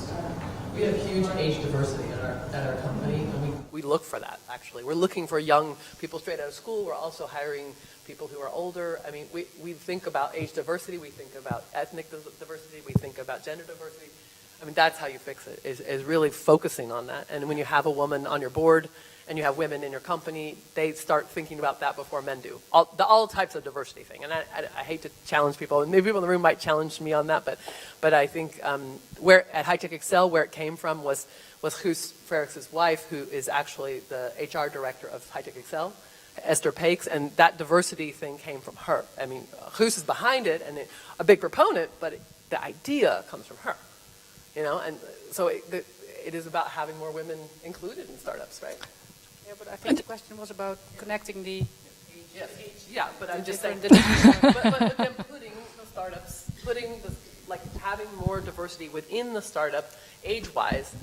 We have huge age diversity at our company, and we look for that, actually. We're looking for young people straight out of school. We're also hiring people who are older. I mean, we think about age diversity. We think about ethnic diversity. We think about gender diversity. I mean, that's how you fix it, is really focusing on that. And when you have a woman on your board and you have women in your company, they start thinking about that before men do. All types of diversity thing. And I hate to challenge people, and maybe people in the room might challenge me on that, but I think where at High Tech Excel, where it came from was Guus Frerichs' wife, who is actually the HR director of High Tech Excel, Esther Pakes, and that diversity thing came from her. I mean, Guus is behind it and a big proponent, but the idea comes from her. You know, and so it is about having more women included in startups, right? Yeah, but I think the question was about connecting the... Yes. Yeah, but I'm just saying, but then putting the startups, having more diversity within the startup, age-wise,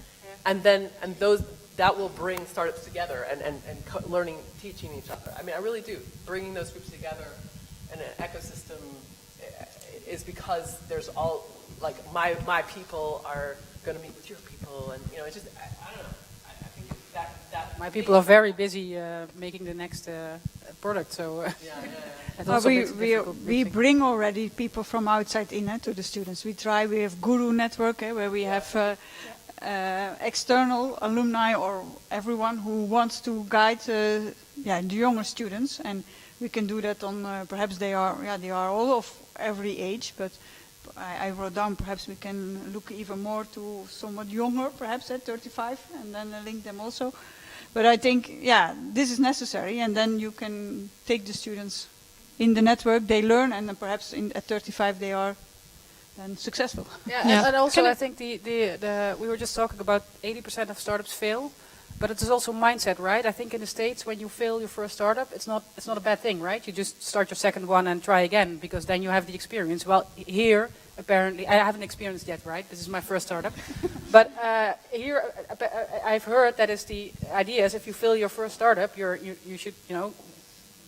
and that will bring startups together and learning, teaching each other. I mean, I really do. Bringing those groups together in an ecosystem is because there's all, like, my people are going to meet with your people, and, you know, it's just, I don't know. I think that My people are very busy making the next product, so that also makes it difficult. We bring already people from outside in to the students. We have Guru Network, where we have external alumni or everyone who wants to guide the younger students, and we can do that on perhaps they are all of every age, but I wrote down perhaps we can look even more to somewhat younger, perhaps at 35, and then link them also. But I think, this is necessary, and then you can take the students in the network, they learn, and then perhaps at 35 they are then successful. Yeah. And also I think we were just talking about 80% of startups fail, but it is also mindset, right? I think in the States, when you fail your first startup, it's not a bad thing, right? You just start your second one and try again, because then you have the experience. Well, here, apparently, I haven't experienced yet, right? This is my first startup. But here, I've heard that is the idea is if you fail your first startup, you should,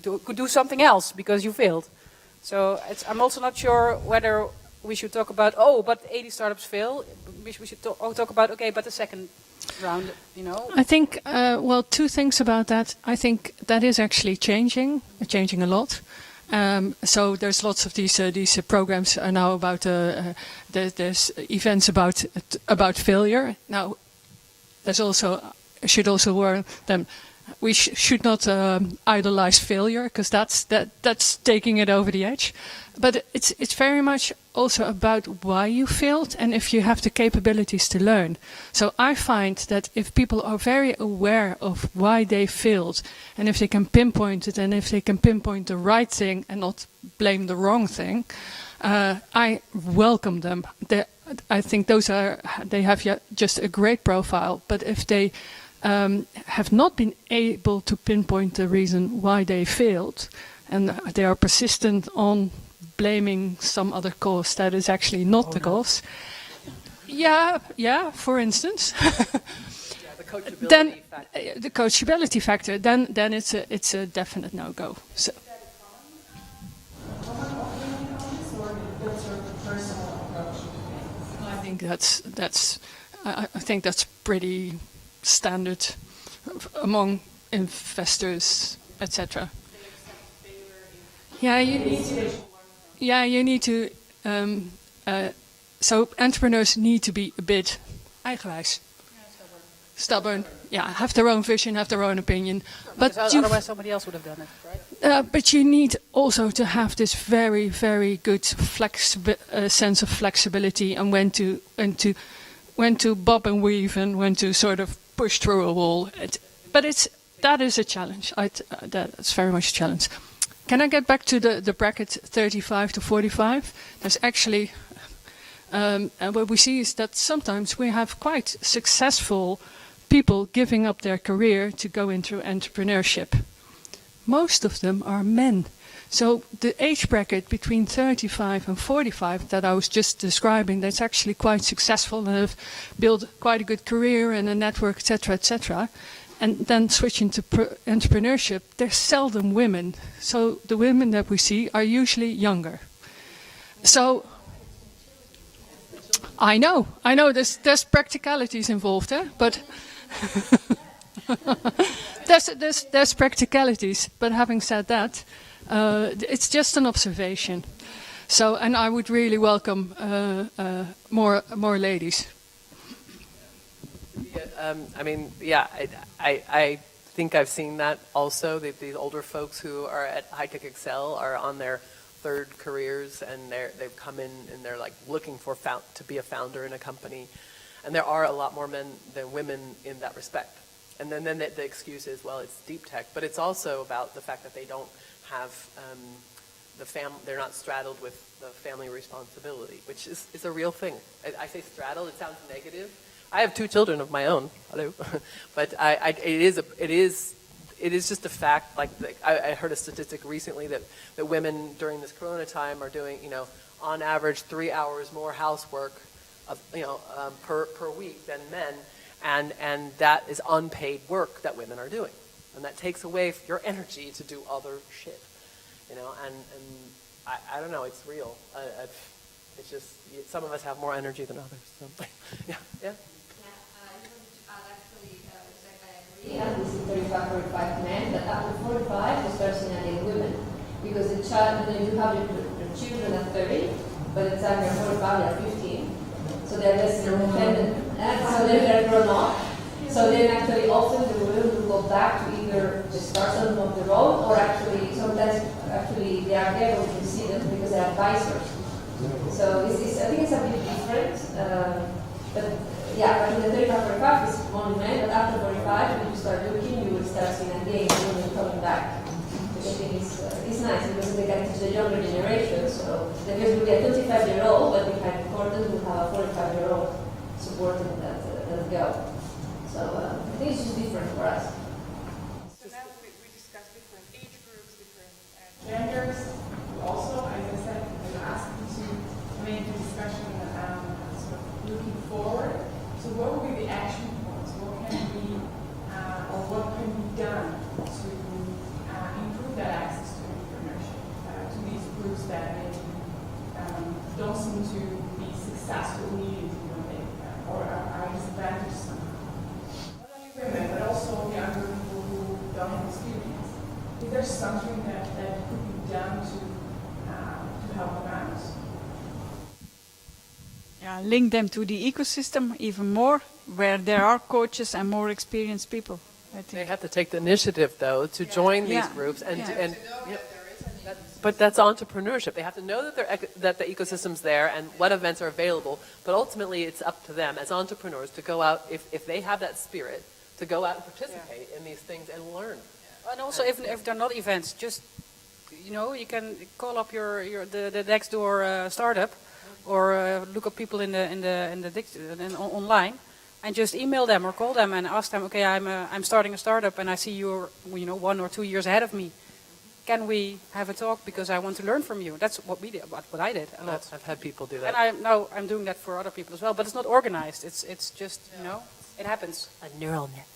do something else because you failed. So I'm also not sure whether we should talk about, but 80 startups fail. We should talk about, but the second round, I think, two things about that. I think that is actually changing a lot. So there's lots of these programs are now about there's events about failure. Now should also warn them. We should not idolize failure, because that's taking it over the edge. But it's very much also about why you failed and if you have the capabilities to learn. So I find that if people are very aware of why they failed, and if they can pinpoint it, and if they can pinpoint the right thing and not blame the wrong thing, I welcome them. I think they have just a great profile. But if they have not been able to pinpoint the reason why they failed, and they are persistent on blaming some other cause that is actually not the cause. Yeah, for instance. The coachability Then factor. the coachability factor, then it's a definite no-go. So. I think that's pretty standard among investors, etc. You need to. So entrepreneurs need to be a bit eigenwijs, stubborn. Yeah, have their own vision, have their own opinion. But otherwise, somebody else would have done it, right? but you need also to have this very, very good sense of flexibility, and when to bob and weave, and when to sort of push through a wall. That is a challenge. That's very much a challenge. Can I get back to the bracket 35 to 45? There's actually, and what we see is that sometimes we have quite successful people giving up their career to go into entrepreneurship. Most of them are men. So the age bracket between 35 and 45 that I was just describing, that's actually quite successful and have built quite a good career and a network, etc., etc. And then switching to entrepreneurship, they're seldom women. So the women that we see are usually younger. So I know, there's practicalities involved, but there's practicalities. But having said that, it's just an observation. So, and I would really welcome more ladies. I think I've seen that also. These older folks who are at High Tech Excel are on their third careers, and they've come in and they're like looking for to be a founder in a company. And there are a lot more men than women in that respect. And then the excuse is, well, it's deep tech, but it's also about the fact that they don't have they're not straddled with the family responsibility, which is a real thing. I say straddled, it sounds negative. I have 2 children of my own, hello, but it is just a fact. Like I heard a statistic recently that women during this Corona time are doing, on average 3 hours more housework, per week than men, and that is unpaid work that women are doing, and that takes away your energy to do other shit, and I don't know, it's real. It's just some of us have more energy than others. So. Yeah. Yeah, this is 35, 45 men, but after 45, you start seeing again women. Because the child, you have your children at 30, but the time you're 45, they're 15. So they're less independent. So they're grown up. So then actually often the women will go back to either the start of their own, or actually sometimes they are able to see them because they're advisors. So I think it's a bit different. But in the 35, 45 is only men, but after 45, when you start looking, you will start seeing again women coming back. Which I think is nice, because they can teach the younger generation. So there will be a 25-year-old, but behind the curtain we'll have a 45-year-old supporting that girl. So I think it's just different for us. So now we discussed different age groups, different genders. Also, as I said, we asked you to make the discussion sort of looking forward. So what will be the action points? What can be, or what can be done to improve that access to entrepreneurship, to these groups that maybe don't seem to be successful immediately when they, or are disadvantaged somehow? Not only women, but also younger people who don't have experience. Is there something that could be done to help them out? Yeah, link them to the ecosystem even more, where there are coaches and more experienced people. I think. They have to take the initiative, though, to join these groups but that's entrepreneurship. They have to know that the ecosystem's there and what events are available. But ultimately, it's up to them as entrepreneurs to go out, if they have that spirit, to go out and participate in these things and learn. And also, if they're not events, just you can call up the next door startup, or look up people in the online, and just email them or call them and ask them, okay, I'm starting a startup and I see you're 1 or 2 years ahead of me. can we have a talk because I want to learn from you? That's what we did, what I did a lot. I've had people do And that. I'm doing that for other people as well, but it's not organized. It's just, you know, it happens. A neural net.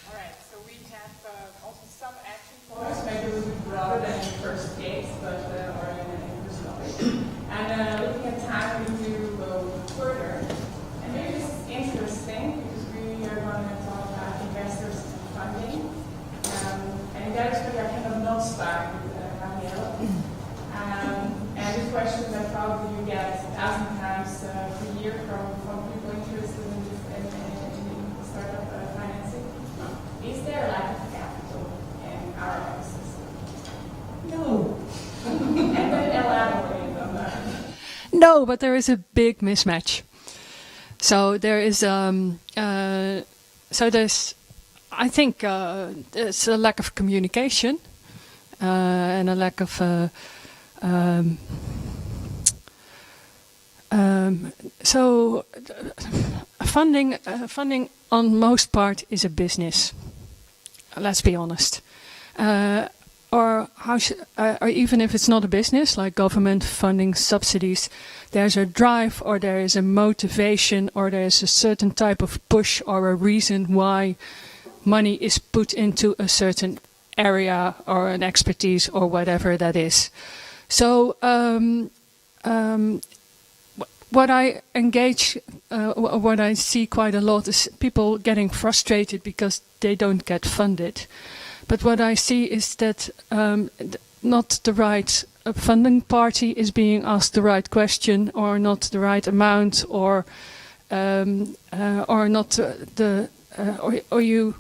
All right, so we have also some action points, maybe a little bit broader than in the first case, but or in the first topic. And looking at time, we need to go further. And maybe this is interesting because we are going to talk about investors and funding. And that is where I cannot not start with Danielle. And these questions I probably you get 1,000 times per year from people interested in startup financing. Is there a lack of capital in our ecosystem? No. And then elaborate on that. No, but there is a big mismatch. So there is, I think there's a lack of communication and a lack of so funding on most part is a business. Let's be honest. Or even if it's not a business, like government funding subsidies, there's a drive or there is a motivation or there is a certain type of push or a reason why money is put into a certain area or an expertise or whatever that is. So what I what I see quite a lot is people getting frustrated because they don't get funded. But what I see is that not the right funding party is being asked the right question, or not the right amount, or not the or you.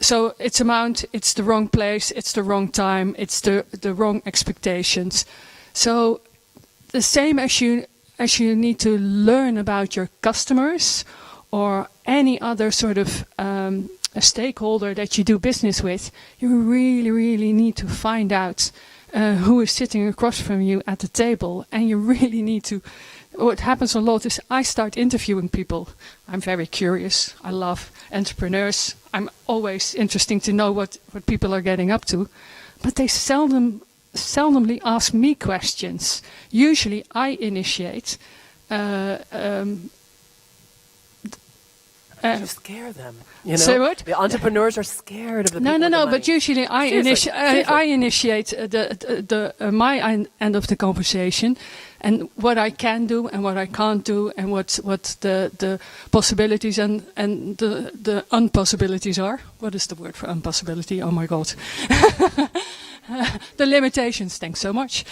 So it's amount, it's the wrong place, it's the wrong time, it's the wrong expectations. So the same as you need to learn about your customers or any other sort of a stakeholder that you do business with, you really, really need to find out who is sitting across from you at the table. And you really need to, what happens a lot is I start interviewing people. I'm very curious. I love entrepreneurs. I'm always interesting to know what people are getting up to. But they seldomly ask me questions. Usually I initiate. You scare them. You know? Say what? The entrepreneurs are scared of the people with the No. money. But usually I initiate my end of the conversation, and what I can do and what I can't do, and what the possibilities and the unpossibilities are. What is the word for unpossibility? Oh my God. The limitations, thanks so much.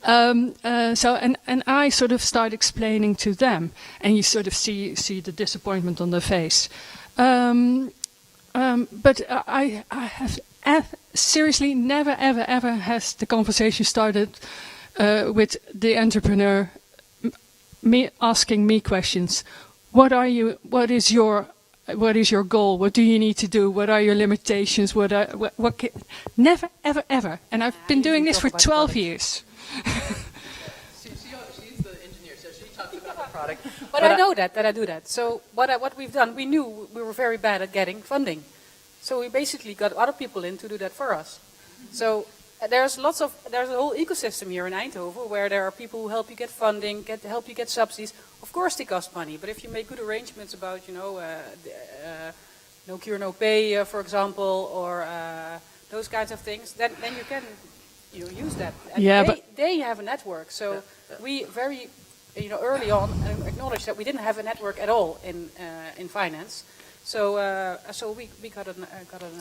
So I sort of start explaining to them, and you sort of see the disappointment on their face. But I have seriously never ever has the conversation started with the entrepreneur me asking me questions. What is your goal? What do you need to do? What are your limitations? Never, ever, ever. And I've been doing this for 12 years. She's the engineer, so she talks about the product. But I know that I do that. So what we've done, we knew we were very bad at getting funding. So we basically got other people in to do that for us. So there's a whole ecosystem here in Eindhoven where there are people who help you get funding, help you get subsidies. Of course they cost money, but if you make good arrangements about, no cure, no pay, for example, or those kinds of things, then you can use that. And they have a network. So we very early on acknowledged that we didn't have a network at all in finance. So we got an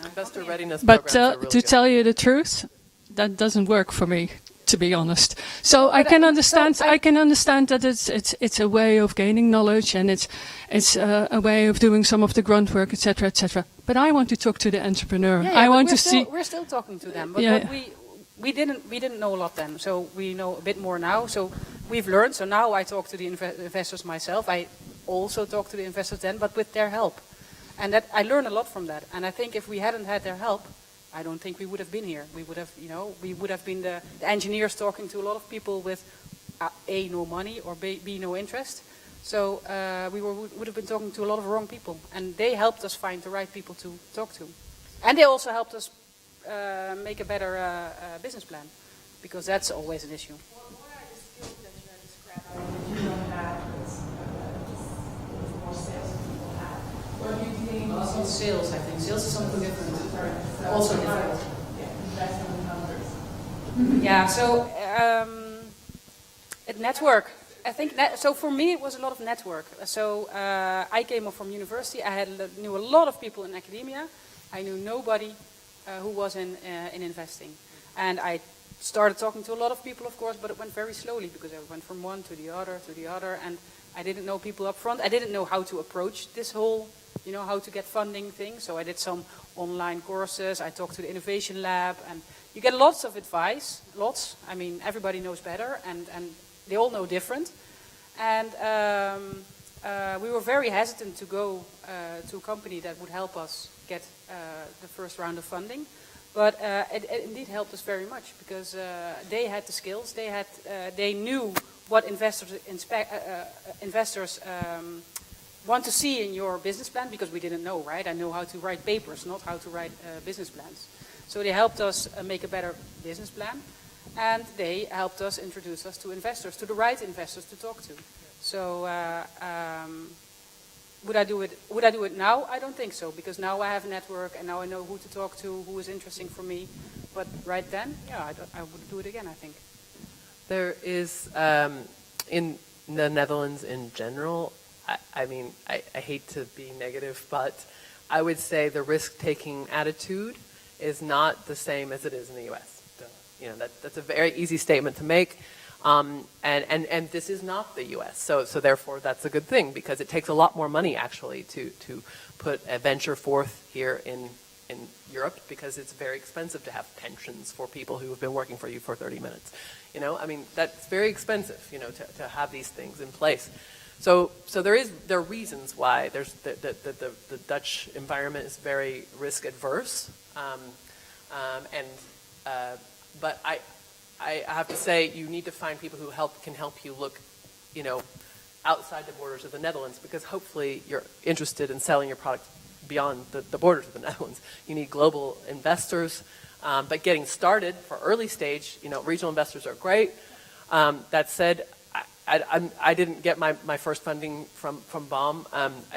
investor readiness But programs are really to good. tell you the truth, that doesn't work for me, to be honest. So I can understand. I can understand that it's a way of gaining knowledge, and it's a way of doing some of the grunt work, etc., etc. But I want to talk to the entrepreneur. Yeah, I want to see. We're still talking to them, but what we didn't know a lot then, so we know a bit more now. So we've learned. So now I talk to the investors myself. I also talk to the investors then, but with their help, and that I learn a lot from that. And I think if we hadn't had their help, I don't think we would have been here. We would have been the engineers talking to a lot of people with A, no money, or B, no interest. So we would have been talking to a lot of wrong people, and they helped us find the right people to talk to. And they also helped us make a better business plan, because that's always an issue. What are the skills that you are describing that you don't have, more sales people have? What do you think? Also sales, I think. Sales is something different. Also different. Invest in the numbers. Yeah, so at network. I think so. For me, it was a lot of network. So I came up from university. I knew a lot of people in academia. I knew nobody who was in investing, and I started talking to a lot of people, of course, but it went very slowly because I went from one to the other, and I didn't know people up front. I didn't know how to approach this whole, how to get funding thing. So I did some online courses. I talked to the innovation lab, and you get lots of advice. Lots. I mean, everybody knows better, and they all know different. And we were very hesitant to go to a company that would help us get the first round of funding. But it indeed helped us very much, because they had the skills. They knew what investors want to see in your business plan, because we didn't know, right? I know how to write papers, not how to write business plans. So they helped us make a better business plan. And they helped us introduce us to investors, to the right investors to talk to. So would I do it now? I don't think so, because now I have a network and now I know who to talk to, who is interesting for me. But right then, yeah, I would do it again, I think. There is, in the Netherlands in general, I mean, I hate to be negative, but I would say the risk-taking attitude is not the same as it is in the U.S. That's a very easy statement to make, and this is not the U.S. So therefore that's a good thing, because it takes a lot more money actually to put a venture forth here in Europe, because it's very expensive to have pensions for people who have been working for you for 30 minutes. I mean, that's very expensive, to have these things in place. So there are reasons why there's the Dutch environment is very risk adverse, but I have to say, you need to find people who can help you look, outside the borders of the Netherlands, because hopefully you're interested in selling your product beyond the borders of the Netherlands. You need global investors, but getting started for early stage, regional investors are great. That said, I didn't get my first funding from BOM.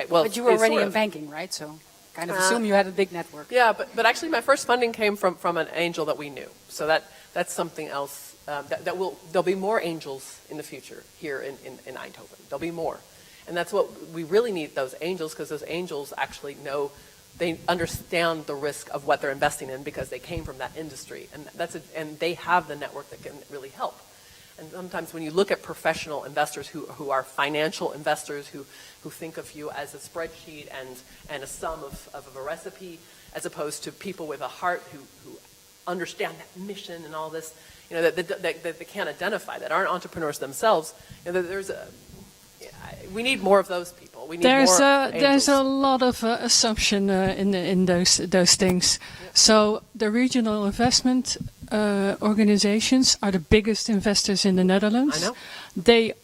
But you were already in banking, right? So kind of assume you had a big network. Yeah, but actually my first funding came from an angel that we knew. So that's something else. There'll be more angels in the future here in Eindhoven. There'll be more. And that's what we really need, those angels, because those angels actually know, they understand the risk of what they're investing in, because they came from that industry. And they have the network that can really help. And sometimes when you look at professional investors who are financial investors, who think of you as a spreadsheet and a sum of a recipe, as opposed to people with a heart who understand that mission and all this, that they can't identify, that aren't entrepreneurs themselves, we need more of those people. We need there's a lot of assumption in those things. Yeah. So the regional investment organizations are the biggest investors in the Netherlands. I know. They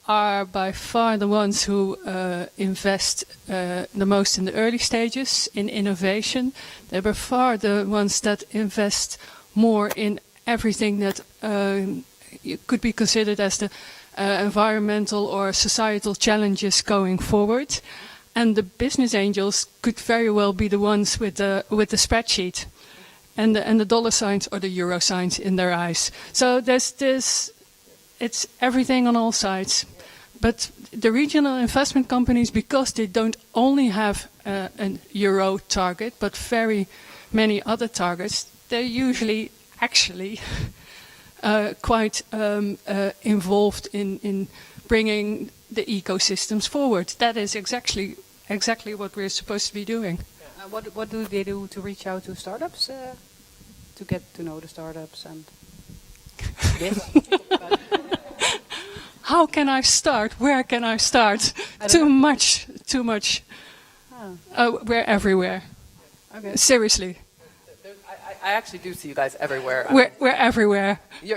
are by far the ones who invest the most in the early stages in innovation. They're by far the ones that invest more in everything that could be considered as the environmental or societal challenges going forward. And the business angels could very well be the ones with the spreadsheet and the dollar signs or the euro signs in their eyes. So there's this, it's everything on all sides. But the regional investment companies, because they don't only have an euro target, but very many other targets, they're usually actually quite involved in bringing the ecosystems forward. That is exactly what we're supposed to be doing. What do they do to reach out to startups, to get to know the startups and this? How can I start? Where can I start? Too much. We're everywhere. Okay. Seriously. I actually do see you guys everywhere. We're everywhere. Bomb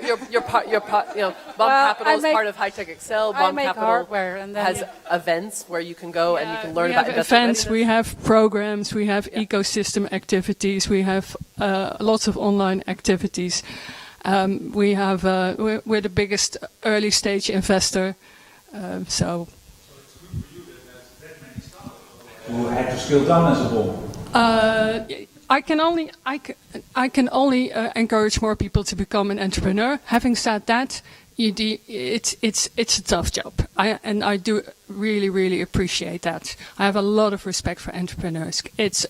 Capital is I make- part of High Tech Excel. I Bomb make Capital hardware, and then has events where you can go and you can learn We about have investment events, we readiness. have programs, we have ecosystem activities, we have lots of online activities. We have we're the biggest early stage investor, so. Who had to scale down as a bomb? I can only encourage more people to become an entrepreneur. Having said that, it's a tough job, and I do really appreciate that. I have a lot of respect for entrepreneurs. It's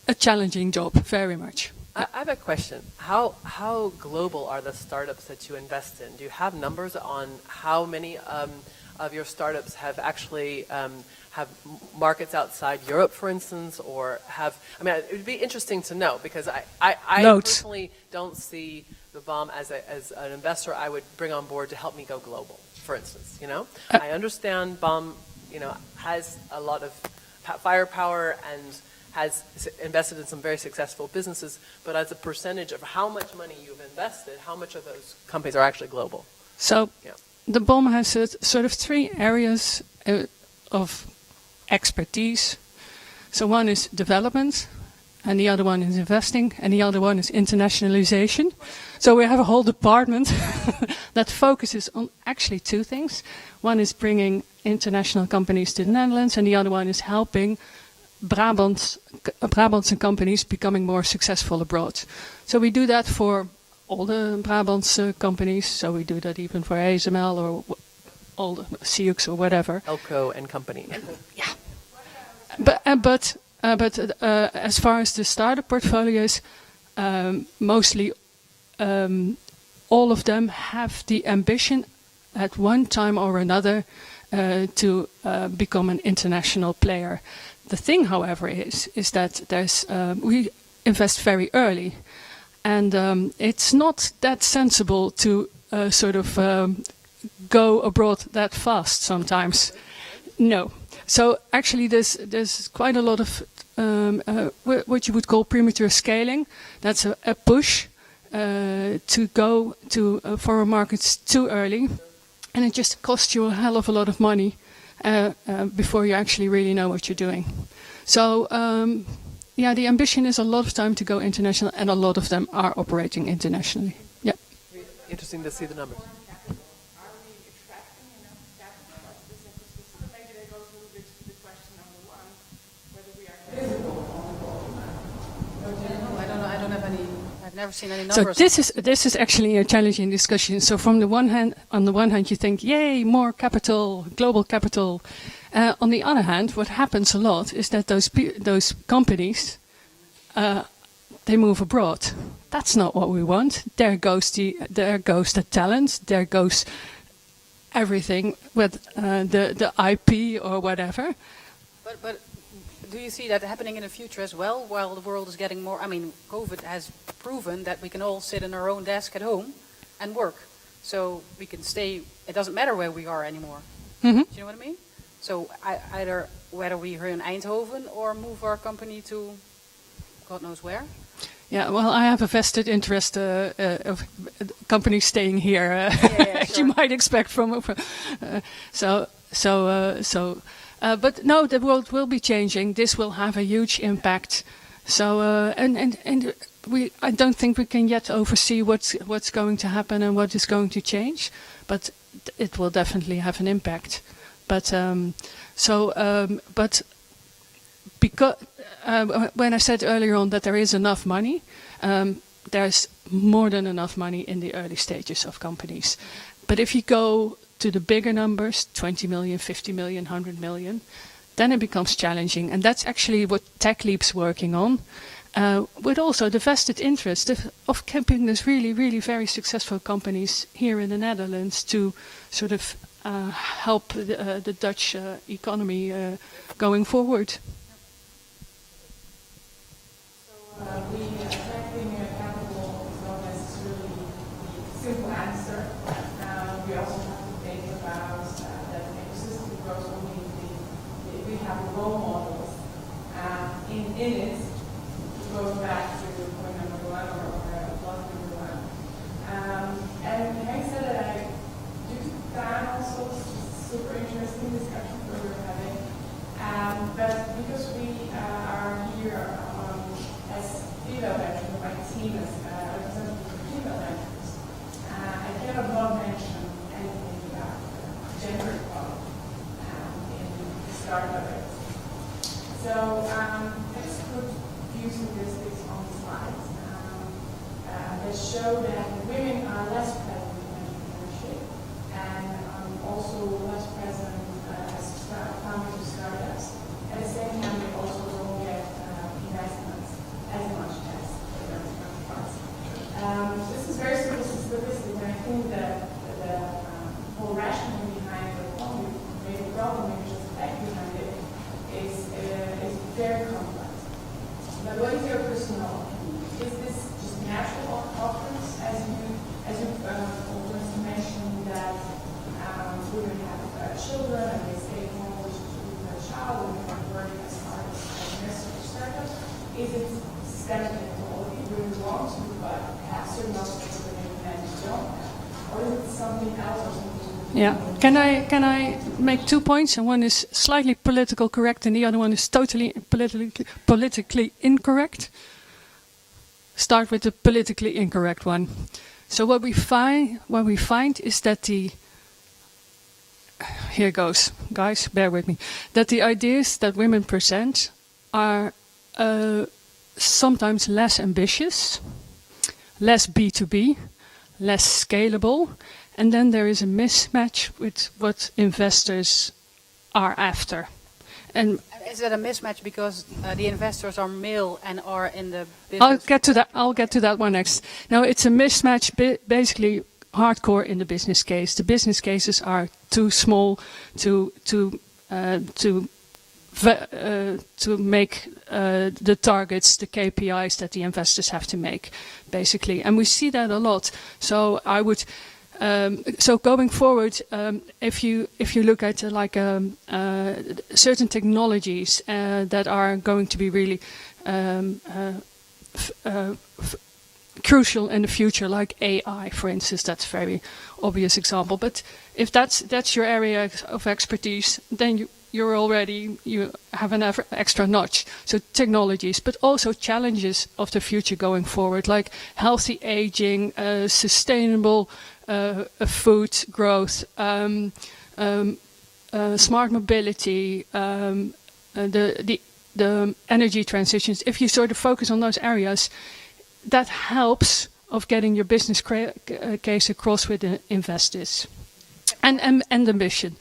a challenging job, very much. I have a question. How global are the startups that you invest in? Do you have numbers on how many of your startups have actually have markets outside Europe, for instance, or have? I mean, it would be interesting to know because I Loads. personally don't see the bomb as an investor I would bring on board to help me go global, for instance. I understand bomb, has a lot of firepower and has invested in some very successful businesses, but as a percentage of how much money you've invested, how much of those companies are actually global? So the BOM has sort of three areas of expertise. So one is development, and the other one is investing, and the other one is internationalization. So we have a whole department that focuses on actually two things. One is bringing international companies to the Netherlands, and the other one is helping Brabantse companies becoming more successful abroad. So we do that for all the Brabantse companies. So we do that even for ASML or all the Siux or whatever. Elko and company. Yeah. But as far as the startup portfolios, mostly all of them have the ambition at one time or another to become an international player. The thing, however, is that we invest very early, and it's not that sensible to go abroad that fast sometimes. No. So actually, there's quite a lot of what you would call premature scaling. That's a push to go to foreign markets too early, and it just costs you a hell of a lot of money before you actually really know what you're doing. So the ambition is a lot of time to go international, and a lot of them are operating internationally. Yeah. Interesting to see the numbers. Never seen any So numbers. this is actually a challenging discussion. So on the one hand, you think, yay, more capital, global capital. On the other hand, what happens a lot is that those companies, they move abroad. That's not what we want. There goes the talent. There goes everything with the IP or whatever. But do you see that happening in the future as well, while the world is getting more? I mean, COVID has proven that we can all sit in our own desk at home and work. So we can stay, it doesn't matter where we are anymore. Mm-hmm. Do you know what I mean? So either whether we're here in Eindhoven or move our company to God knows where. Yeah, well, I have a vested interest of companies staying here, as you might expect from. But no, the world will be changing. This will have a huge impact. So, I don't think we can yet oversee what's going to happen and what is going to change, but it will definitely have an impact. But because when I said earlier on that there is enough money, there's more than enough money in the early stages of companies. But if you go to the bigger numbers, 20 million, 50 million, 100 million, then it becomes challenging. And that's actually what TechLeap's working on, with also the vested interest of keeping these really, really very successful companies here in the Netherlands to sort of help the Dutch economy going forward. Attracting capital is not necessarily the simple answer. We also have to think about that ecosystem grows only if we have role models. In it, to go back to show that women are less present in entrepreneurship and also less present as founders of startups. At the same time, they also don't get investments as much as the women's counterparts. This is very simplistic, and I think that the whole rationale behind the problem and just the fact behind it is very complex. But what is your personal opinion? Is this just natural occurrence, as you just mentioned that women have children and they stay home with a child and they work as hard as necessary startups? Is it systemic inequality? We want to have certain aspects that men don't have, or is it something else or something? Yeah. Can I make 2 points? And one is slightly political correct, and the other one is totally politically incorrect. Start with the politically incorrect one. So what we find is that here goes, guys, bear with me, that the ideas that women present are sometimes less ambitious, less B2B, less scalable. And then there is a mismatch with what investors are after. And is it a mismatch because the investors are male and are in the business? I'll get to that one next. No, it's a mismatch, basically hardcore in the business case. The business cases are too small to make the targets, the KPIs that the investors have to make, basically. And we see that a lot. So I would. So going forward, if you look at certain technologies that are going to be really crucial in the future, like AI, for instance, that's a very obvious example. But if that's your area of expertise, then you have an extra notch. So technologies, but also challenges of the future going forward, like healthy aging, sustainable food growth, smart mobility, the energy transitions. If you sort of focus on those areas, that helps of getting your business case across with the investors, and the mission.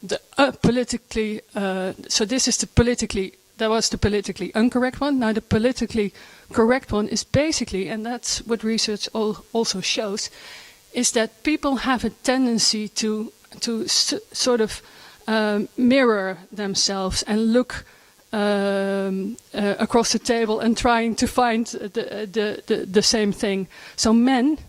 The politically, so this is that was the politically incorrect one. Now the politically correct one is basically, and that's what research also shows, is that people have a tendency to sort of mirror themselves and look across the table and trying to find the same thing. So men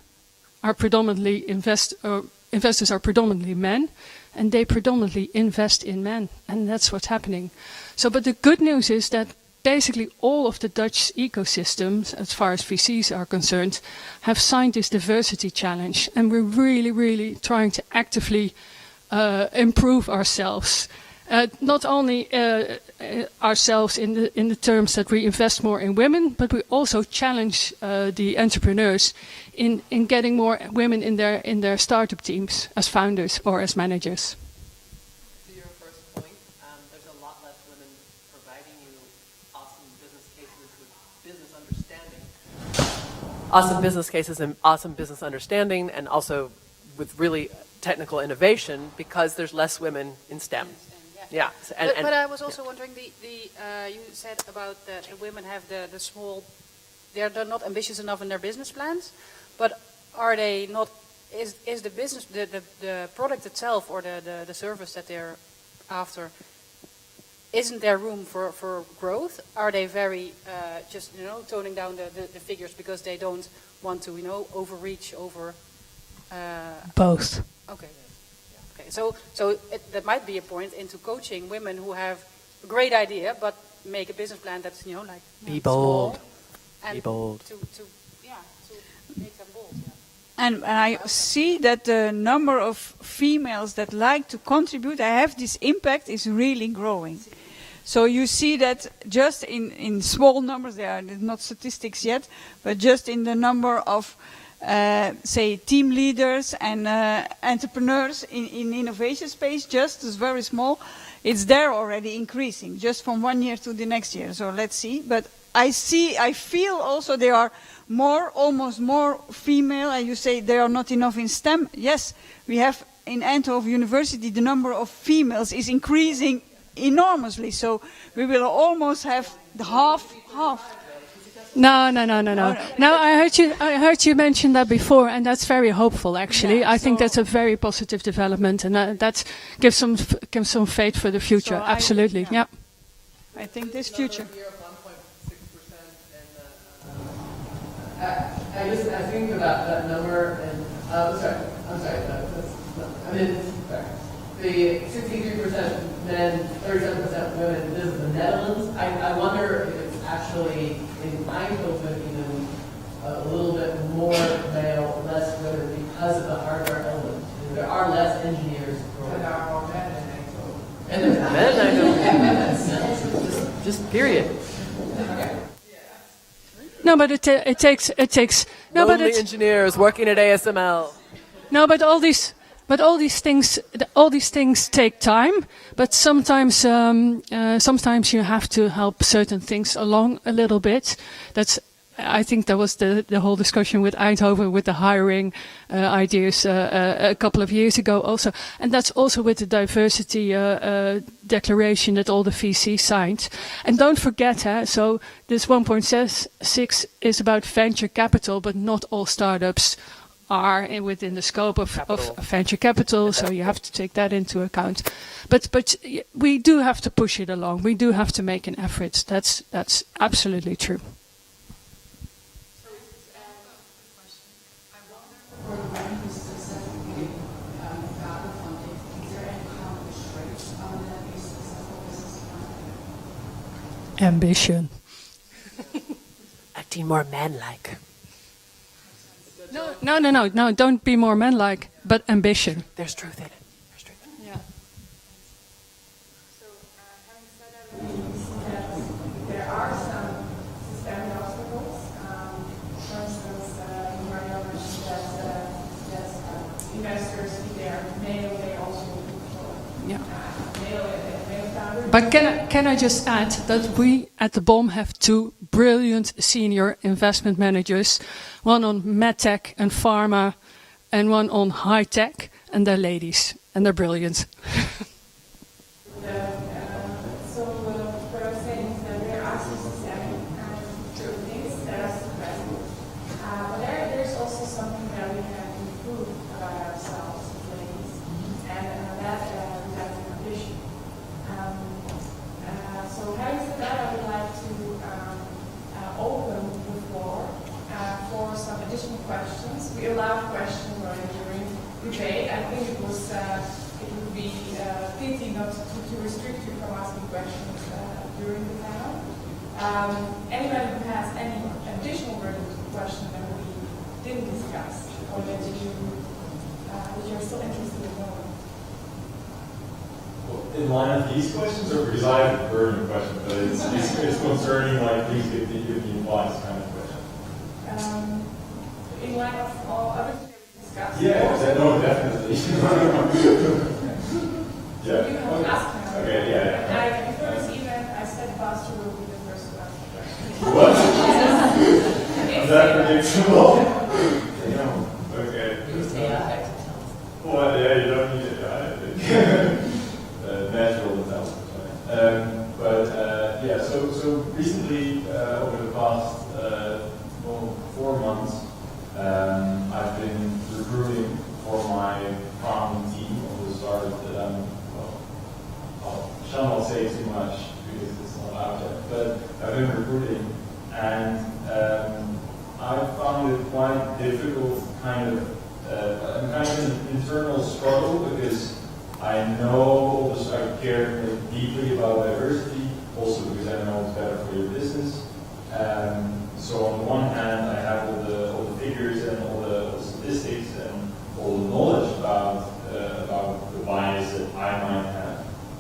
are predominantly investors are predominantly men, and they predominantly invest in men, and that's what's happening. So, but the good news is that basically all of the Dutch ecosystems, as far as VCs are concerned, have signed this diversity challenge, and we're really, really trying to actively improve ourselves. Not only ourselves in the terms that we invest more in women, but we also challenge the entrepreneurs in getting more women in their startup teams as founders or as managers. To your first point, there's a lot less women providing you awesome business cases with business understanding. Awesome business cases and awesome business understanding, and also with really technical innovation, because there's less women in STEM. Yeah, but I was also wondering, you said about the women have the small, they're not ambitious enough in their business plans, but are they not? Is the business the product itself or the service that they're after? Isn't there room for growth? Are they very just toning down the figures because they don't want to overreach over? Both. Okay. So that might be a point into coaching women who have a great idea but make a business plan that's be bold, and be bold. To make them bold. Yeah. And I see that the number of females that like to contribute, have this impact, is really growing. So you see that just in small numbers, there are not statistics yet, but just in the number of say team leaders and entrepreneurs in innovation space, just as very small, it's there already increasing just from one year to the next year. So let's see. But I feel also there are almost more female, and you say there are not enough in STEM. Yes, we have in Eindhoven University, the number of females is increasing enormously. So we will almost have the half. No. No, I heard you mention that before, and that's very hopeful. Actually, Yeah, I think so- that's a very positive development, and that gives some faith for the future. So Absolutely, yeah. I think this future. Year of 1.6%, and I think about that number, and I'm sorry. The 63% men, 37% women. This is the Netherlands. I wonder if it's actually in Eindhoven even a little bit more male, less women because of the hardware element. There are less engineers. And there are more men in Eindhoven. And there's men, I know. Just period. No, but it takes. No, but Lonely it's, engineers working at ASML. no, but all these things take time. But sometimes you have to help certain things along a little bit. I think that was the whole discussion with Eindhoven with the hiring ideas a couple of years ago also. And that's also with the diversity declaration that all the VC signed. And don't forget, so this 1.6 is about venture capital, but not all startups are within the scope of venture capital, so you have to take that into account. But we do have to push it along. We do have to make an effort. That's absolutely true. For the one who's successfully got the funding, is there any common traits on that a successful business plan? Ambition. Acting more man-like. No, don't be more man-like, but ambition. There's truth in it. Yeah. So, having said that, we see that there are some systemic obstacles. For instance, Mario mentioned that investors, if they are male, they also look for Yeah. male founders. But can I just add that we at the BOM have two brilliant senior investment managers, one on medtech and pharma, and one on high tech, and they're ladies, and they're brilliant. So what I was saying is that there are some systemic things that are suppressed. But there's also something that we can improve about ourselves as ladies, and that we have an ambition. So having said that, I would like to open the floor for some additional questions. We allow questions during debate. I think it would be pity not to restrict you from asking questions during the panel. Anybody who has any additional question that we didn't discuss, or that you're still interested in knowing? In line with these questions, or because I have a burning question, but it's concerning, like, please give the advice kind of question. In light of all other things we discussed? No, definitely. Yeah. You have to ask him. Okay, yeah. Before this event, I said Buster will be the first to ask the question. What? Is that predictable? Okay. Well, yeah, you don't need it, right? Natural intelligence, right? So recently, over the past 4 months, I've been recruiting for my founding team of the startup that I shall not say too much because it's not out yet, but I've been recruiting, and I found it quite difficult, kind of an internal struggle, because I know, I care deeply about diversity, also because I know it's better for your business. So on the one hand, I have all the figures and all the statistics and all the knowledge about the bias that I might have.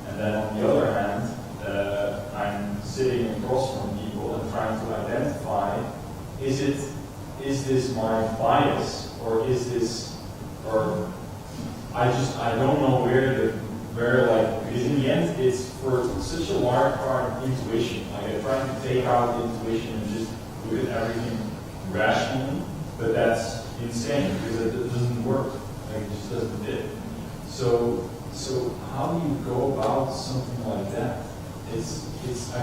And then on the other hand, I'm sitting across from people and trying to identify, is this my bias, or is this, or I don't know because in the end, it's for such a large part of intuition. Like, I'm trying to take out the intuition and just look at everything rationally, but that's insane because it doesn't work. Like, it just doesn't fit. So how do you go about something like that? I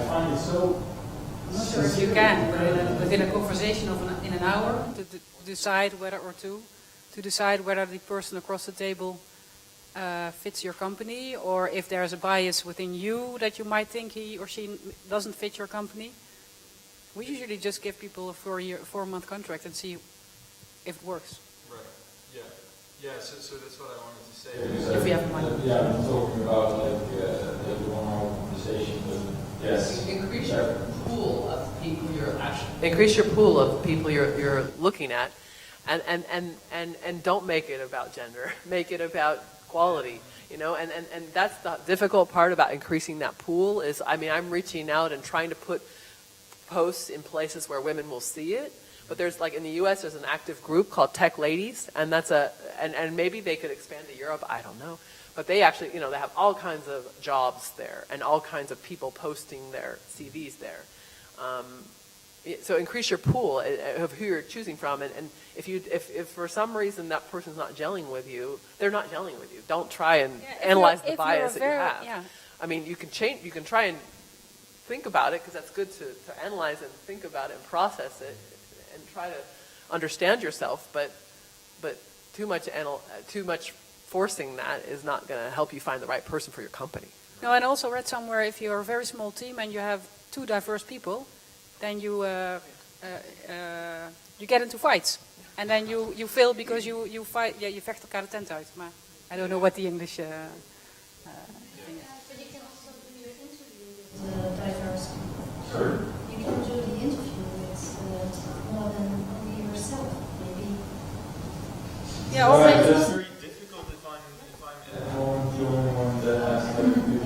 find it so. I'm not sure if you can, but within a conversation of in an hour, to decide whether the person across the table fits your company, or if there's a bias within you that you might think he or she doesn't fit your company. We usually just give people a 4-month contract and see if it works. Right. Yeah. So that's what I wanted to say. If we have money. Yeah, I'm talking about like the 1-hour conversation. Yes. Increase your pool of people you're looking at, and don't make it about gender. Make it about quality. And that's the difficult part about increasing that pool is, I'm reaching out and trying to put posts in places where women will see it. But there's, like in the U.S., there's an active group called Tech Ladies, and that's and maybe they could expand to Europe. I don't know. But they actually, they have all kinds of jobs there and all kinds of people posting their CVs there. So increase your pool of who you're choosing from, and if for some reason that person's not gelling with you, they're not gelling with you. Don't try and analyze the bias that you have. Yeah. You can try and think about it, because that's good to analyze and think about it and process it and try to understand yourself. But too much forcing that is not going to help you find the right person for your company. No, and also read somewhere if you're a very small team and you have 2 diverse people, then you get into fights, and then you fail because you fight. Yeah, je vecht elkaar de tent uit. Maar I don't know what the English. But you can also do your interview with diverse people. Sorry? You can do the interview with more than only yourself, maybe. Yeah, Well, also that's very difficult if I'm at the moment the only one that has like a good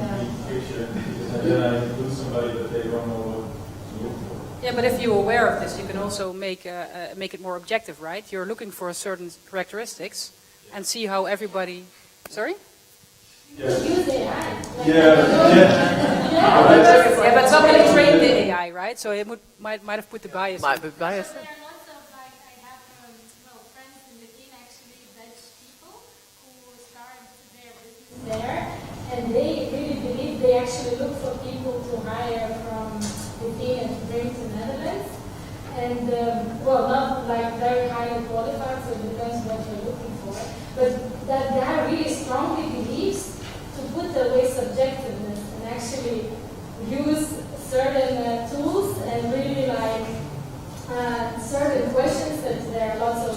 picture, because then I include somebody that they don't know what to look for. Yeah, but if you're aware of this, you can also make it more objective, right? You're looking for certain characteristics and see how everybody. Sorry? Use AI. Yeah, but somebody trained the AI, right? So it might have put the bias. Might be biased. There are lots of, I have friends in the team, actually, Dutch people who started their business there, and they really believe they actually look for people to hire from within and to bring to Netherlands. And, not like very highly qualified, so it depends what you're looking for. But that guy really strongly believes to put away subjectiveness and actually use certain tools and really certain questions, that there are lots of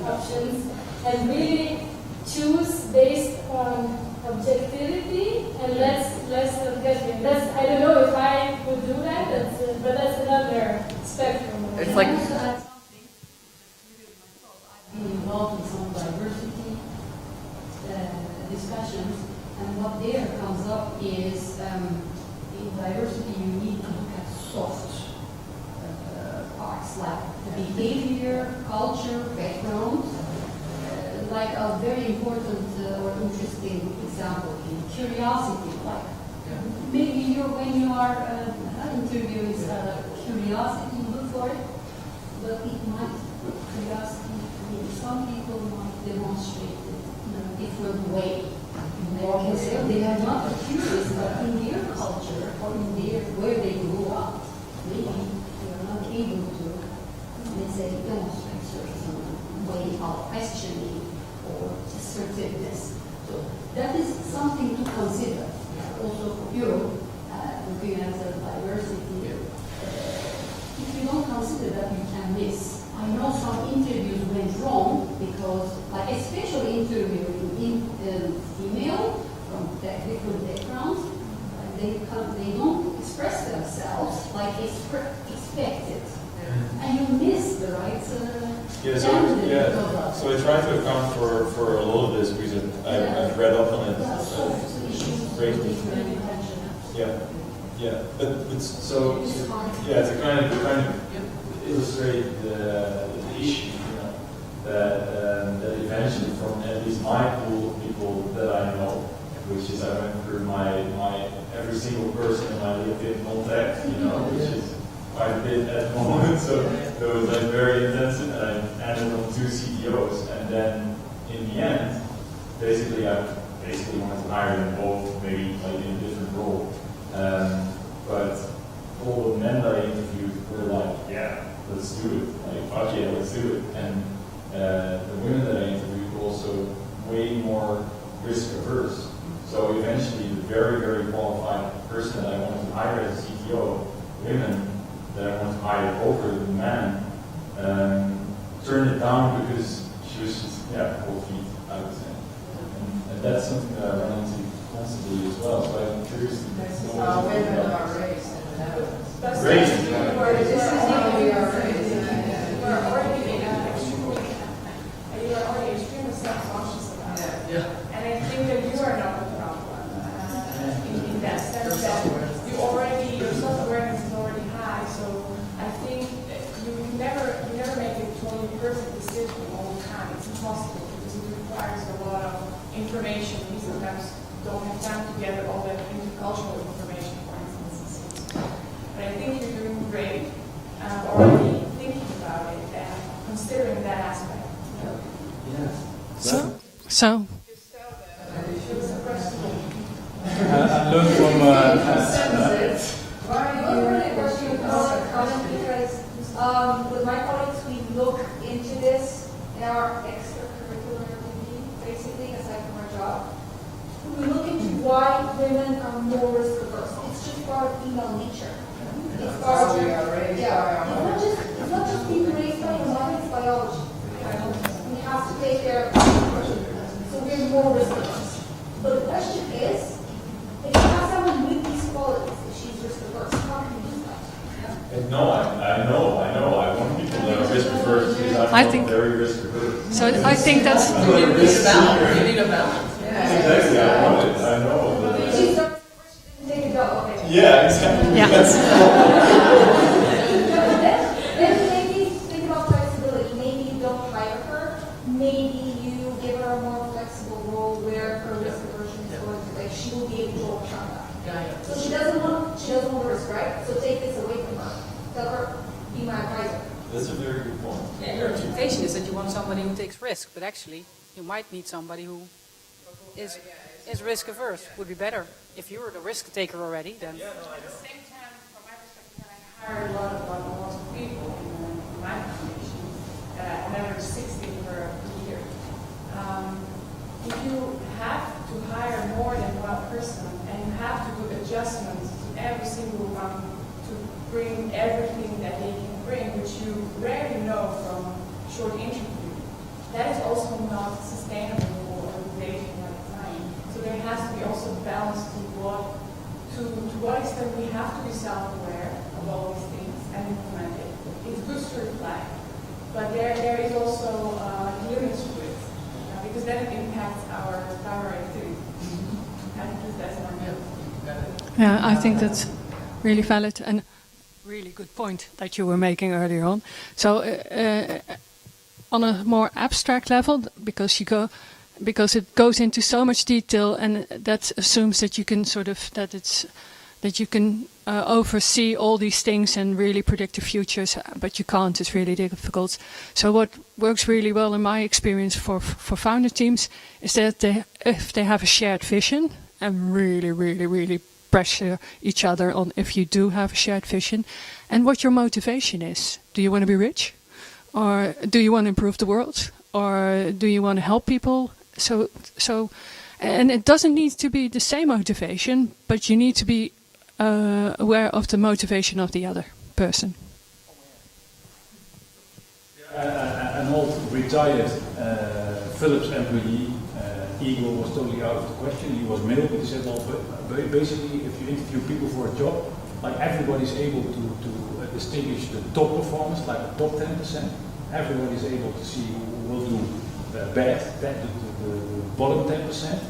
options, and really choose based on objectivity and less subjective. I don't know if I would do that, but that's another spectrum. It's like. I've been involved in some diversity discussions, and what there comes up is in diversity you need to look at soft parts like the behavior, culture, background. Like a very important or interesting example in curiosity, like maybe when you are interviewing curiosity, you look for it, but it might, curiosity, some people might demonstrate it in a different way. They are not curious, but in their culture or in where they grew up, maybe they are not able to, let's say, demonstrate certain way of questioning or assertiveness. So that is something to consider. Also for you, looking at the diversity, if you don't consider that, you can miss. I know some interviews went wrong because, like especially interviewing female from different backgrounds, they don't express themselves like expected, and you miss the right. So I try to account for a lot of this because I've read up on it. To kind of illustrate the issue, that eventually from at least my pool of people that I know, which is I went through my every single person in my LinkedIn contact, which is quite a bit at the moment. So it was like very intensive, and I ended on 2 CTOs, and then in the end, basically I wanted to hire them both, maybe like in a different role. But all the men that I interviewed were like, yeah, let's do it. Like, fuck yeah, let's do it. And the women that I interviewed were also way more risk averse. So eventually, the very, very qualified person that I wanted to hire as a CTO, women that I wanted to hire over the man, turned it down because she was just, cold feet, I would say. And that's something that I run into constantly as well. So I'm curious to know How what you women think are about raised in the Netherlands. Raised. This is how we are raised in the Netherlands. You are already extremely self-conscious about it. Yeah. And I think that you are not the problem in that sense that your self-awareness is already high. So I think you never make a totally perfect decision all the time. It's impossible because it requires a lot of information. We sometimes don't have time to gather all that intercultural information, for instance. But I think you're doing great, already thinking about it and considering that aspect. So I learned from with my colleagues, we look into this in our extracurricular activity, basically, aside from our job. We look into why women are more risk averse. It's just part of female nature. It's part of it's not just being raised by your mother, it's biology. We have to take care of it. So we're more risk averse. But the question is, if you have someone with these qualities, if she's risk averse, how can you do that? No, I know. I want people that are risk averse because I'm not very risk averse. So I think that's... you need a balance. Exactly, I want it. I know. She's not risk averse, she didn't take a job, okay. Yeah, exactly. Yeah. Then maybe think about flexibility. Maybe you don't hire her. Maybe you give her a more flexible role where her risk aversion is going to, like, she will be able to overcome that. So she doesn't want risk, right? So take this away from her. Tell her, be my advisor. That's a very good point. Yeah, your expectation is that you want somebody who takes risk, but actually you might need somebody who is risk averse. Would be better if you were the risk taker already. Then. At the same time, from my perspective, I hire a lot of people in my foundation. On average, 60 per year. If you have to hire more than one person and you have to do adjustments to every single one to bring everything that they can bring, which you rarely know from short interview, that is also not sustainable for an organization like mine. So there has to be also balance to what extent we have to be self-aware of all these things and implement it. It's good to reflect, but there is also limits to it because then it impacts our activity. I think that's my view. Yeah, I think that's really valid and really good point that you were making earlier on. So on a more abstract level, because it goes into so much detail, and that assumes that you can oversee all these things and really predict the futures, but you can't. It's really difficult. So what works really well in my experience for founder teams is that if they have a shared vision and really pressure each other on if you do have a shared vision and what your motivation is. Do you want to be rich? Or do you want to improve the world? Or do you want to help people? So, and it doesn't need to be the same motivation, but you need to be aware of the motivation of the other person. An old retired Philips employee, ego was totally out of the question. He was male, but he said, well, basically, if you interview people for a job, like everybody's able to distinguish the top performers, like the top 10%. Everybody's able to see who will do bad, the bottom 10%,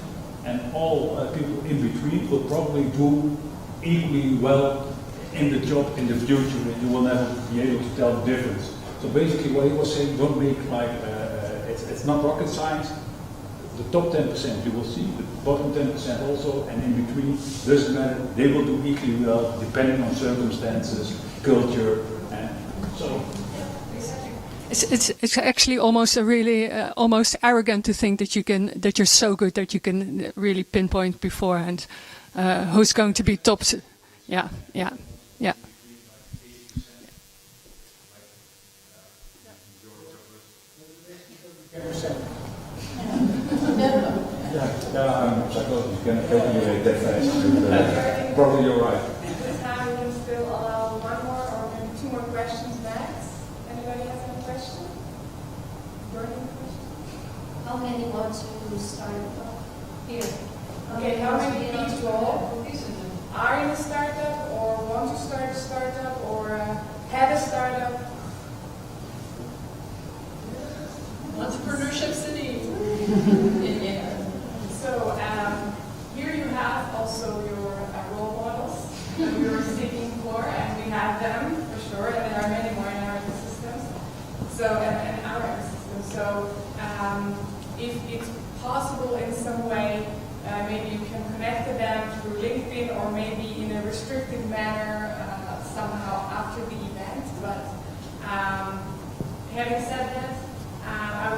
and all people in between will probably do equally well in the job in the future, and you will never be able to tell the difference. So basically, what he was saying, don't make like it's not rocket science. The top 10% you will see, the bottom 10% also, and in between doesn't matter. They will do equally well depending on circumstances, culture, and so. It's actually almost a really almost arrogant to think that you're so good that you can really pinpoint beforehand who's going to be top. Yeah. I'm psychologist, you can calculate that fast. Probably you're right. This time we can still allow one more or maybe two more questions max. Anybody has any question? Burning question? How many want to start up here? Okay, how many people are in a startup or want to start a startup or had a startup? Entrepreneurship City. So here you have also your role models that we were seeking for, and we have them for sure, and there are many more in our ecosystems. So and in our ecosystem. So if it's possible in some way, maybe you can connect to them through LinkedIn or maybe in a restricted manner somehow after the event. But having said that, I